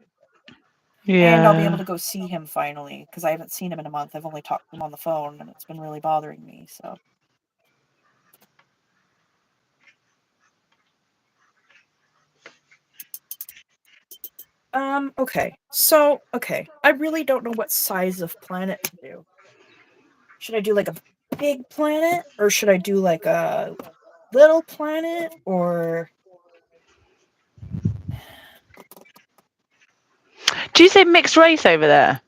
and I'll be able Yeah. to go see him finally because I haven't seen him in a month. I've only talked to him on the phone, and it's been really bothering me. So, okay. So, okay, I really don't know what size of planet to do. Should I do like a big planet, or should I do like a little planet, or Do you say mixed race over there?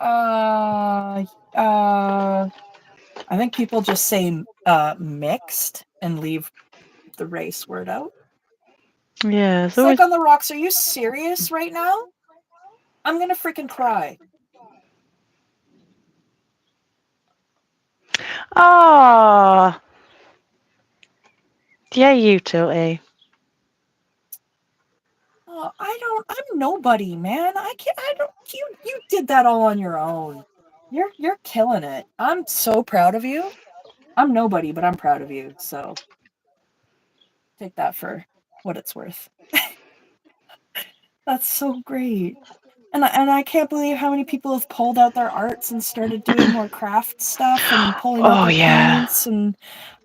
uh I think people just say mixed and leave the race word out. Yeah, it's Psych always. on the rocks, are you serious right now? I'm gonna freaking cry. Ah, yeah, you tilty. Oh, I'm nobody, man. I can't I don't you did that all on your own. You're killing it. I'm so proud of you. I'm nobody, but I'm proud of you. So take that for what it's worth. That's so great. And I can't believe how many people have pulled out their arts and started doing more craft stuff and pulling out Oh their yeah. paints, and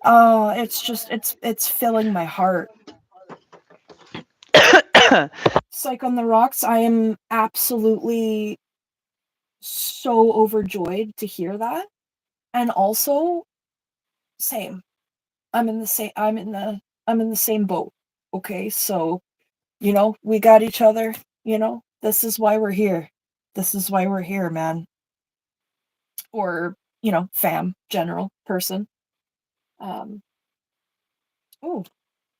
oh, it's just it's filling my heart. Psych on the Rocks, I am absolutely so overjoyed to hear that. And also, same. I'm in the same boat. Okay? So, we got each other, This is why we're here. This is why we're here, man. Or, fam, general person. Um oh,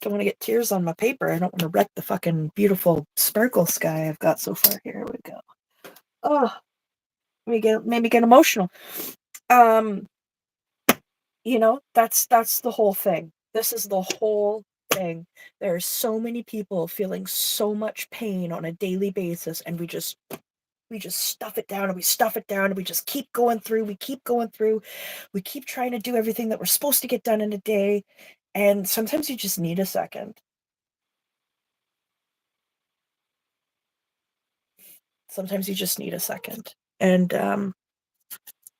don't want to get tears on my paper. I don't want to wreck the fucking beautiful sparkle sky I've got so far. Here we go. Oh, made me get emotional. You know, that's the whole thing. This is the whole thing. There's so many people feeling so much pain on a daily basis, and we just stuff it down and we stuff it down and we just keep going through. We keep going through. We keep trying to do everything that we're supposed to get done in a day. And sometimes you just need a second. Sometimes you just need a second. And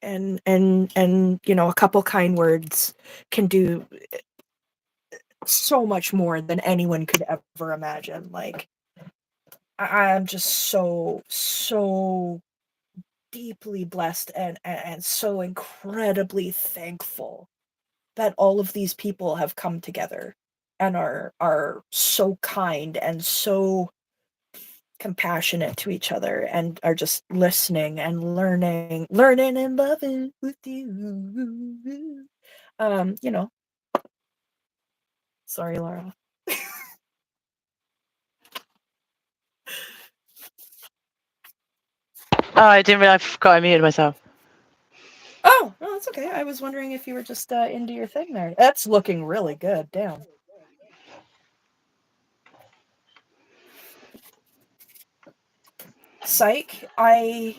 you know, a couple kind words can do so much more than anyone could ever imagine. Like, I'm just so deeply blessed and so incredibly thankful that all of these people have come together and are so kind and so compassionate to each other and are just listening and learning and loving with you. You know. Sorry, Laura. Oh, I didn't realize I forgot I muted myself. Oh, no, that's okay. I was wondering if you were just into your thing there. That's looking really good. Damn. Psych, I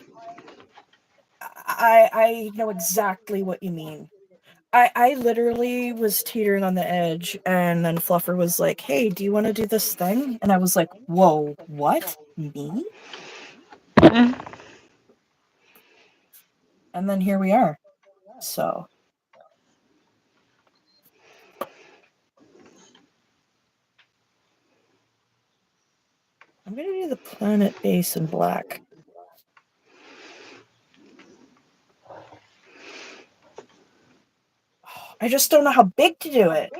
know exactly what you mean. I literally was teetering on the edge, and then Fluffer was like, "Hey, do you want to do this thing?" And I was like, "Whoa, what? Me?" Mm. And then here we are. So I'm gonna do the planet base in black. I just don't know how big to do it.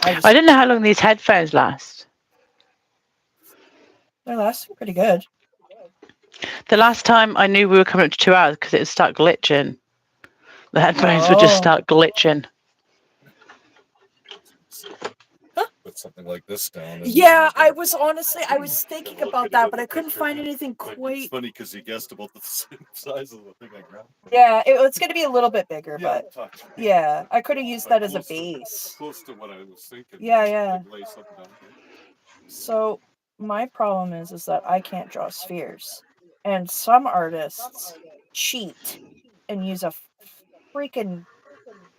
I didn't know how long these headphones last. They're lasting pretty good. The last time I knew we were coming up to 2 hours because it would start glitching. The headphones would just start glitching. Put something like this down. And Yeah, I was thinking about that, but I couldn't find anything quite. It's funny because he guessed about the same size of the thing I grabbed. Yeah, it's going to be a little bit bigger, Yeah, but yeah, I could have used that as a base. Close to what I was thinking. Yeah. Lay something down here. So my problem is that I can't draw spheres, and some artists cheat and use a freaking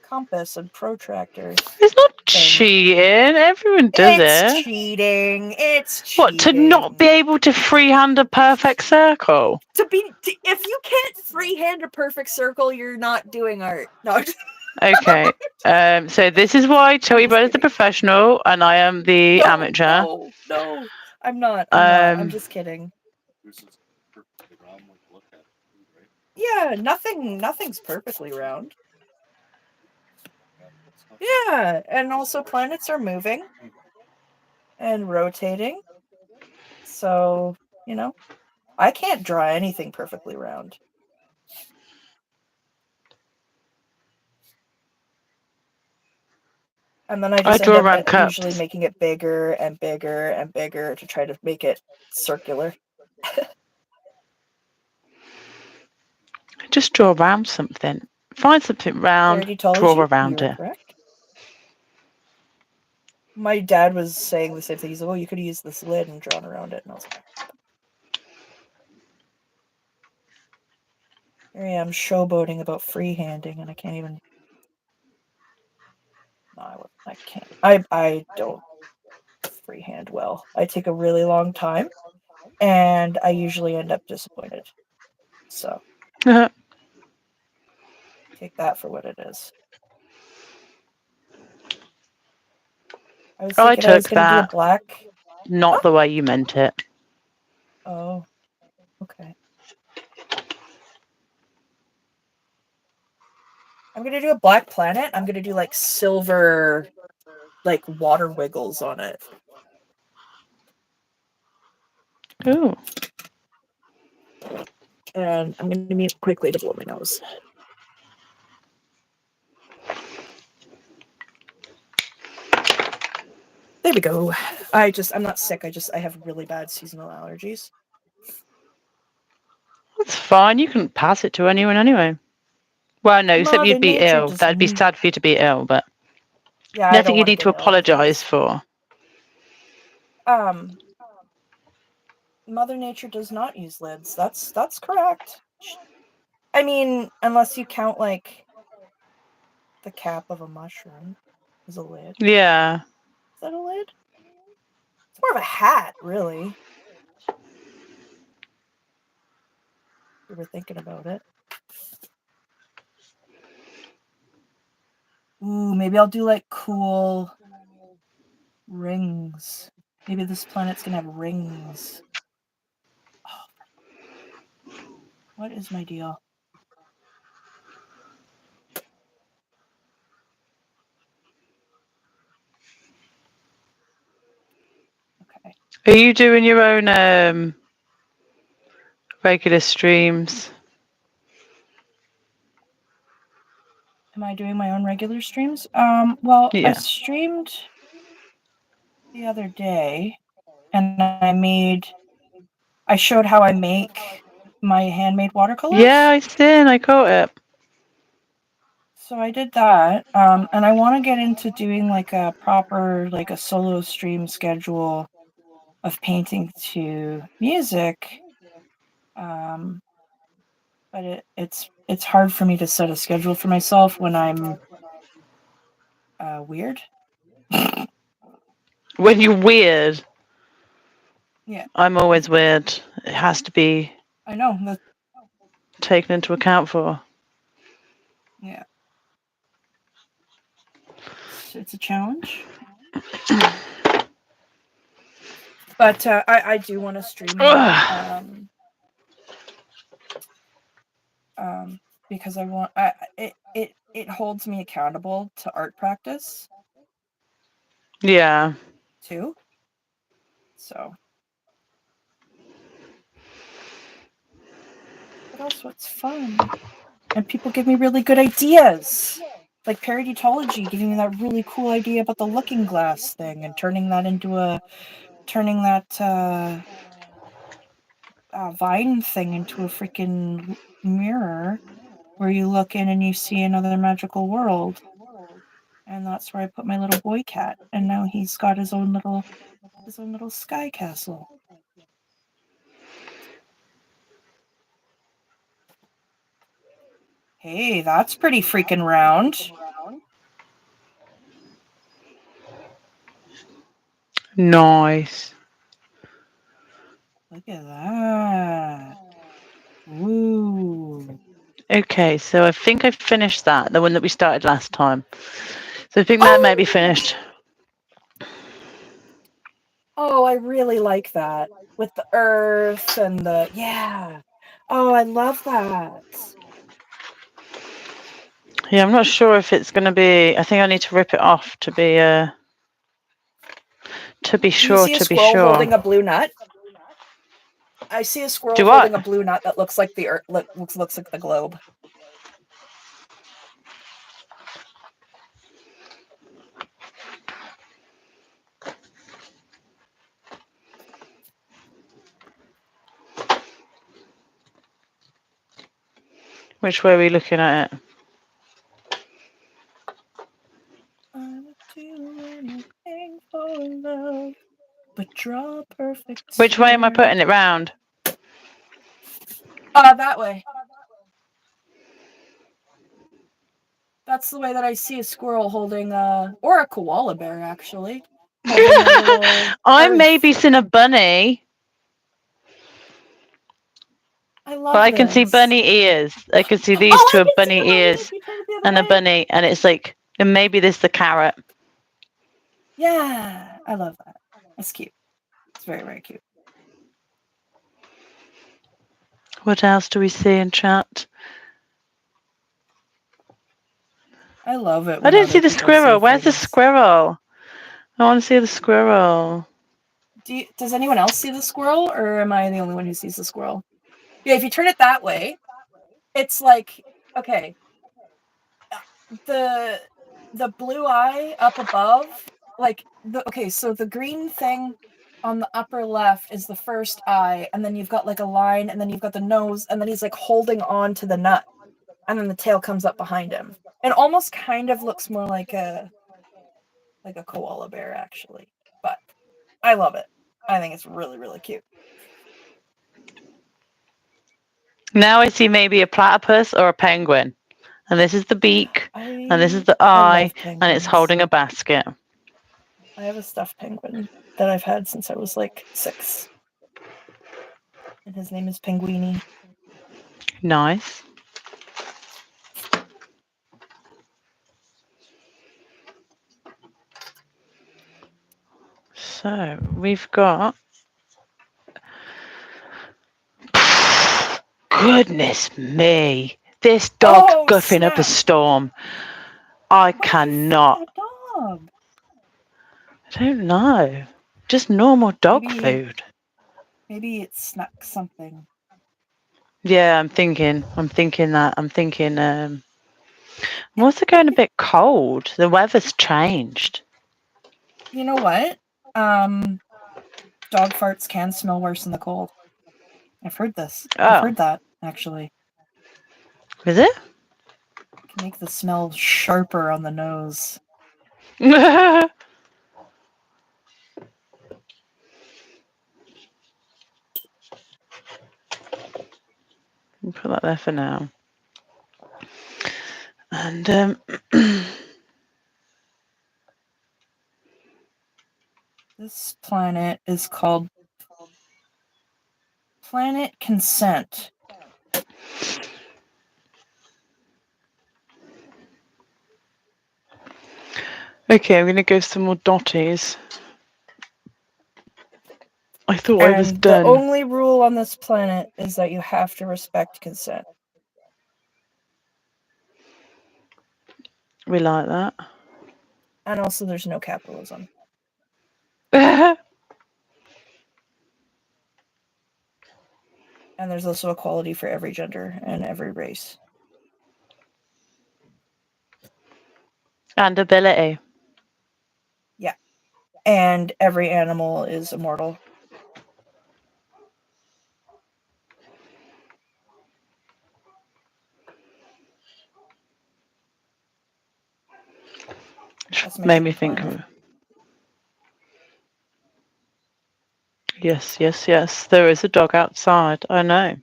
compass and protractor. It's not cheating. Everyone does It's it. cheating. It's cheating. What, to not be able to freehand a perfect circle? If you can't freehand a perfect circle, you're not doing art. No. Okay. So this is why Toby Bird is the professional and I am the amateur. No, I'm not. I'm just kidding. This is perfectly round when you look at it, right? Yeah, nothing's perfectly round. Yeah, and also planets are moving and rotating. So, you know, I can't draw anything perfectly round. And then I just draw end around up cups. usually making it bigger and bigger and bigger to try to make it circular. Just draw around something. Find something round, draw around it. Correct. My dad was saying the same thing. He's like, "Oh, you could have used this lid and drawn around it." And I was like, here I am showboating about freehanding, and I can't even. No, I can't. I don't freehand well. I take a really long time, and I usually end up disappointed. So take that for what it is. I was thinking I was going to do a black. Not the way you meant it. Oh, okay. I'm going to do a black planet. I'm going to do like silver, like water wiggles on it. Ooh. And I'm going to mute quickly to blow my nose. There we go. I'm not sick. I have really bad seasonal allergies. That's fine. You can pass it to anyone anyway. Well, no, except Mother you'd be Nature ill. does That'd be not. sad for you to be ill, but Yeah, I don't nothing you want to need get to ill, apologise please. for. Um, Mother Nature does not use lids. That's correct. I mean, unless you count like the cap of a mushroom as a lid. Yeah. Is that a lid? It's more of a hat, really. If you were thinking about it. Ooh, maybe I'll do like cool rings. Maybe this planet's gonna have rings. Oh, what is my deal? Okay. Are you doing your own regular streams? Am I doing my own regular streams? Well, I Yeah. streamed the other day and I showed how I make my handmade watercolors. Yeah, I seen. I caught it. So I did that. And I want to get into doing like a proper, like a solo stream schedule of painting to music. But it's hard for me to set a schedule for myself when I'm weird. When you're weird. Yeah. I'm always weird. It has to be I know. taken into account for. Yeah. It's a challenge. But I do want to stream more. Because I want it holds me accountable to art practice. Yeah. Too. So. But also it's fun. And people give me really good ideas. Like Paraditology giving me that really cool idea about the looking glass thing and turning that vine thing into a freaking mirror where you look in and you see another magical world. And that's where I put my little boy cat. And now he's got his own little sky castle. Hey, that's pretty freaking round. Nice. Look at that. Ooh. Okay, so I think I finished that, the one that we started last time. So I think that may be finished. Oh, I really like that. With the earth and the, yeah. Oh, I love that. Yeah, I'm not sure if it's going to be. I think I need to rip it off to be Do you see a squirrel holding a blue nut? I see a squirrel Do holding a what? blue nut that looks like the earth, looks like the globe. Which way are we looking at it? I would do anything for love, but draw perfect Which way am I square. putting it round? That way. That's the way that I see a squirrel holding or a koala bear actually, holding a little I'm earth. maybe seeing a bunny. I love But I this. can see bunny ears. I can see these two are bunny ears and a bunny, and it's like, and maybe this is the carrot. Yeah, I love that. That's cute. It's very, very cute. What else do we see in chat? I love it. I didn't see the squirrel. Where's the squirrel? I want to see the squirrel. Does anyone else see the squirrel, or am I the only one who sees the squirrel? Yeah, if you turn it that way, it's like, okay, the the blue eye up above, like so the green thing on the upper left is the first eye, and then you've got like a line, and then you've got the nose, and then he's like holding on to the nut, and then the tail comes up behind him. It almost kind of looks more like a koala bear, actually. But I love it. I think it's really, really cute. Now I see maybe a platypus or a penguin. And this is the beak, and this is the I eye, love and it's penguins. holding a basket. I have a stuffed penguin that I've had since I was like 6. And his name is Penguini. Nice. So we've got. Goodness me. This dog's Oh, guffing up a snap! storm. I Why are you cannot. feeding a dog? I don't know. Just normal dog Maybe food. it snuck something. Yeah, I'm thinking that. I'm also going a bit cold. The weather's changed. You know what? Dog farts can smell worse in the cold. I've heard this. I've Oh, heard that, actually. is it? Can make the smell sharper on the nose. We'll put that there for now. And This planet is called Planet Consent. okay, I'm gonna go some more dotties. I thought I was And the done. only rule on this planet is that you have to respect consent. We like that. And also, there's no capitalism. And there's also equality for every gender and every race. And ability. Yeah. And every animal is immortal. That's my Made me favorite think. planet. Yes, yes, yes. There is a dog outside. I know.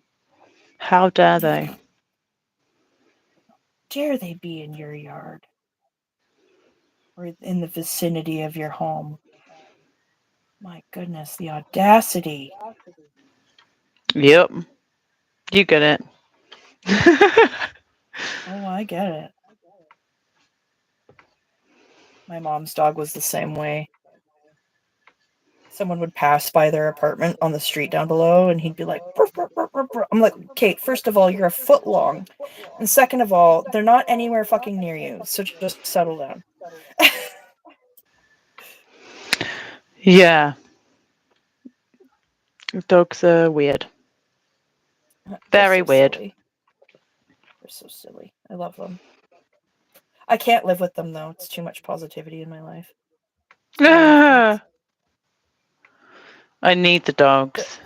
How dare they? Dare they be in your yard or in the vicinity of your home? My goodness, the audacity. Yep. You get it. Oh, I get it. My mom's dog was the same way. Someone would pass by their apartment on the street down below, and he'd be like, "Brr, brr, brr, brr, brr." I'm like, Kate, first of all, you're a foot long. And second of all, they're not anywhere fucking near you. So just settle down. Yeah. Dogs are weird. They're Very so weird. silly. They're so silly. I love them. I can't live with them, though. It's too much positivity in my life. I love dogs. I need the dogs.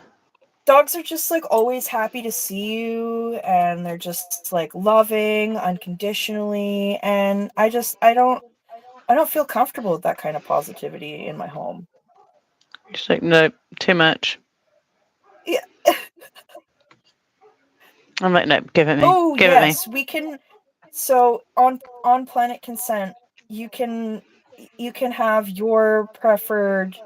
Dogs are just like always happy to see you, and they're just like loving unconditionally, and I don't feel comfortable with that kind of positivity in my home. Just like, nope, too much. Yeah. I'm like, nope, give it me. Oh Give it me. yes, we can. So on Planet Consent, you can have your preferred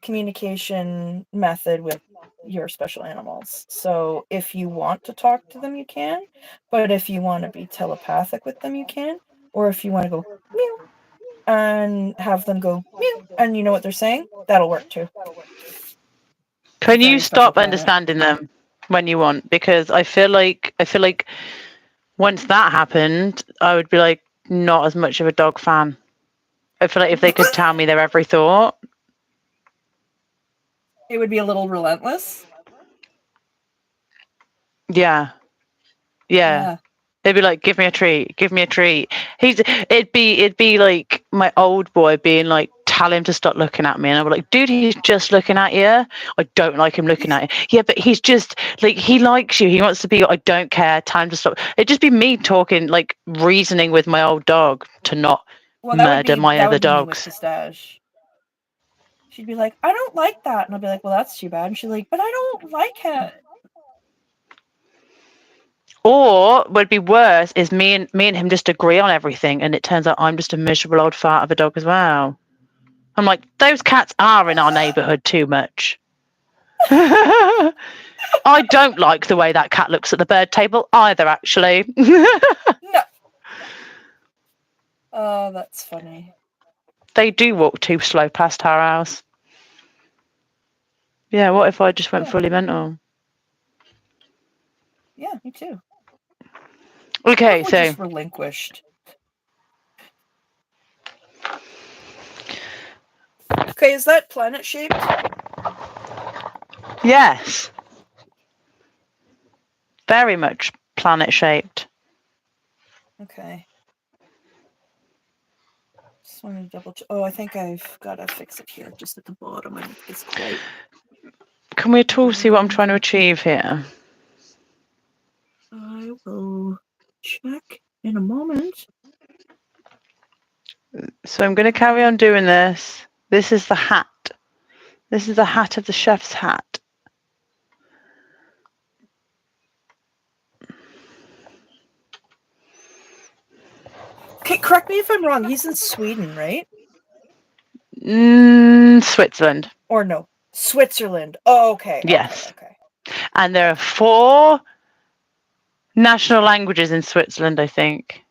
communication method with your special animals. So if you want to talk to them, you can. But if you want to be telepathic with them, you can. Or if you want to go meow and have them go meow and you know what they're saying, that'll work too. Can you Very special stop planet. understanding them when you want? Because I feel like once that happened, I would be like not as much of a dog fan. I feel like if they could tell me their every thought. It would be a little relentless. Yeah. Yeah. Yeah. They'd be like, "Give me a treat, give me a treat." It'd be like my old boy being like, "Tell him to stop looking at me," and I'd be like, "Dude, he's just looking at you. I don't like him looking at you." Yeah, but he's just like, he likes you. He wants to be. I don't care. Time to stop. It'd just be me talking, like reasoning with my old dog to not Well, murder my that other would be me with dogs. Pistache. She'd be like, "I don't like that," and I'll be like, "Well, that's too bad." And she's like, "But I don't like it." Or would be worse is me and him just agree on everything, and it turns out I'm just a miserable old fart of a dog as well. I'm like, those cats are in our neighbourhood too much. I don't like the way that cat looks at the bird table either, actually. No. Oh, that's funny. They do walk too slow past our house. Yeah, what if I just went Yeah. fully mental? Yeah, me too. Okay, What if we so just relinquished? Okay, is that planet shaped? yes, very much planet shaped. Okay. Just wanted to double check. Oh, I think I've got to fix it here, just at the bottom. I don't think it's quite. Can we at all see what I'm trying to achieve here? I will check in a moment. So I'm going to carry on doing this. This is the hat. This is the hat of the chef's hat. Okay, correct me if I'm wrong. He's in Sweden, right? Switzerland. Or no, Switzerland. Oh, okay. Yes. Okay. And there are 4 national languages in Switzerland, I think.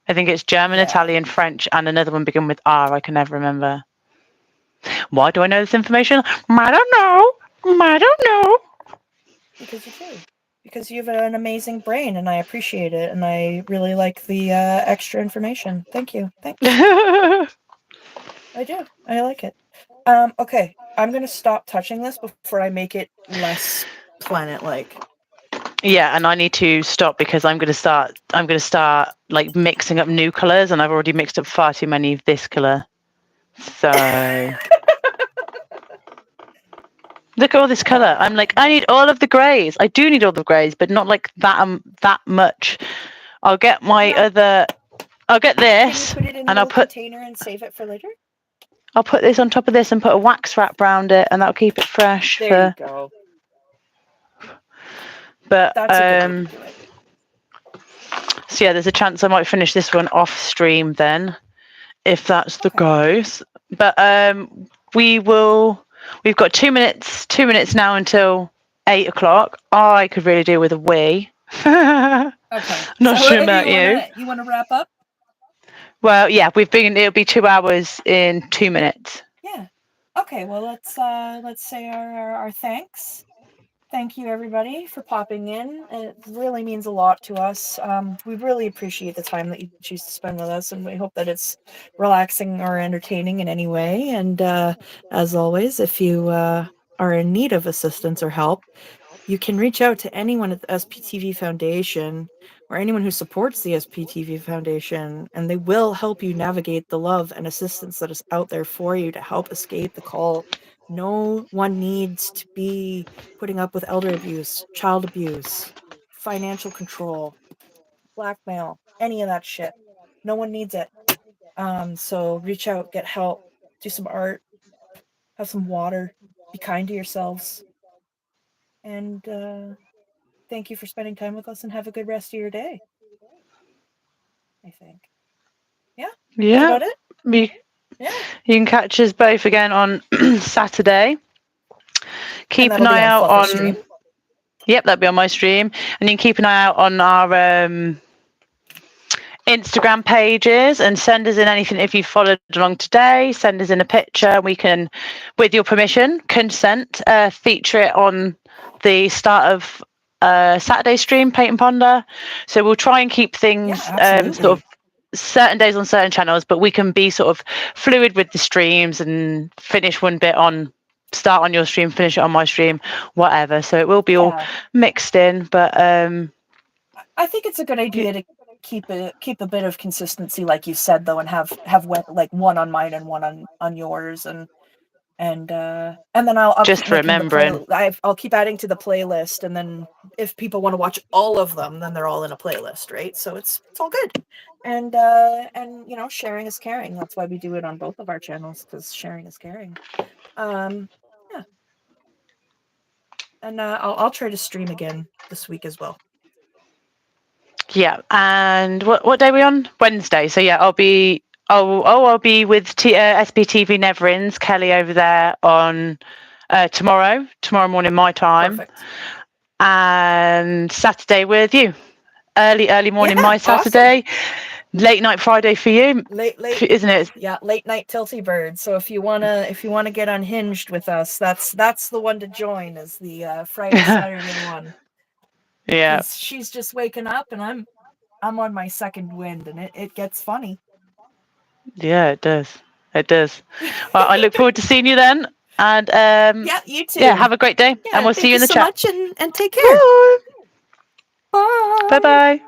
I think it's German, Yeah. Italian, French, and another one begin with R. I can never remember. Why do I know this information? I don't know. Because you do. Because you have an amazing brain, and I appreciate it, and I really like the extra information. Thank you. Thanks. I do. I like it. Okay, I'm gonna stop touching this before I make it less planet-like. Yeah, and I need to stop because I'm going to start like mixing up new colors, and I've already mixed up far too many of this color. So look at all this color. I'm like, I need all of the grays. I do need all the grays, but not like that much. I'll get my other. I'll get this, Can you put it in and a little container and save it for later? I'll put this on top of this and put a wax wrap around it, and that'll keep it fresh. There you go. But That's a good way to do it. So yeah, there's a chance I might finish this one off stream then, if that's the goes. But we've got 2 minutes. 2 minutes now until 8 o'clock. I could really do with a wee. Okay. Not sure about you. You want to wrap up? Well, yeah, it'll be 2 hours in 2 minutes. Yeah. Okay. Well, let's say our thanks. Thank you, everybody, for popping in. It really means a lot to us. We really appreciate the time that you choose to spend with us, and we hope that it's relaxing or entertaining in any way. And as always, if you are in need of assistance or help, you can reach out to anyone at the SPTV Foundation or anyone who supports the SPTV Foundation, and they will help you navigate the love and assistance that is out there for you to help escape the call. No one needs to be putting up with elder abuse, child abuse, financial control, blackmail, any of that shit. No one needs it. So reach out, get help, do some art, have some water, be kind to yourselves. And thank you for spending time with us, and have a good rest of your day. I think. Yeah? Yeah. That's about it? Yeah. You can catch us both again on Saturday. Keep an eye out on stream. Yep, that'll be on my stream. And you can keep an eye out on our Instagram pages and send us in anything. If you followed along today, send us in a picture. We can, with your permission, consent, feature it on the start of Saturday stream, Paint and Ponder. So we'll try and keep things sort of certain days on certain channels, but we can be sort of fluid with the streams and finish one bit on start on your stream, finish it on my stream, whatever. So it will be all Yeah. mixed in, but I think it's a good idea to keep a bit of consistency, like you said, though, and have like one on mine and one on yours, and then I'll just keep making the remembering. I'll keep adding to the playlist, and then if people want to watch all of them, then they're all in a playlist, right? So it's all good. And you know, sharing is caring. That's why we do it on both of our channels, because sharing is caring. Yeah. And I'll try to stream again this week as well. Yeah, and what day are we on? Wednesday. So yeah, I'll be with SBTV Neverins, Kelly over there on tomorrow morning my time. Perfect. And Saturday with you, early morning Yeah, my Saturday, late night Friday for you, late isn't it? Yeah, late night tilty bird. So if you wanna get unhinged with us, that's the one to join, is the Friday Saturday one. Yeah, Because she's just waking up and I'm on my second wind, and it gets funny. yeah, it does. Well, I look forward to seeing you then, and Yeah, you too. yeah, have a great day, Yeah, and we'll see thank you in the so chat. much, and take care. Bye Bye. bye.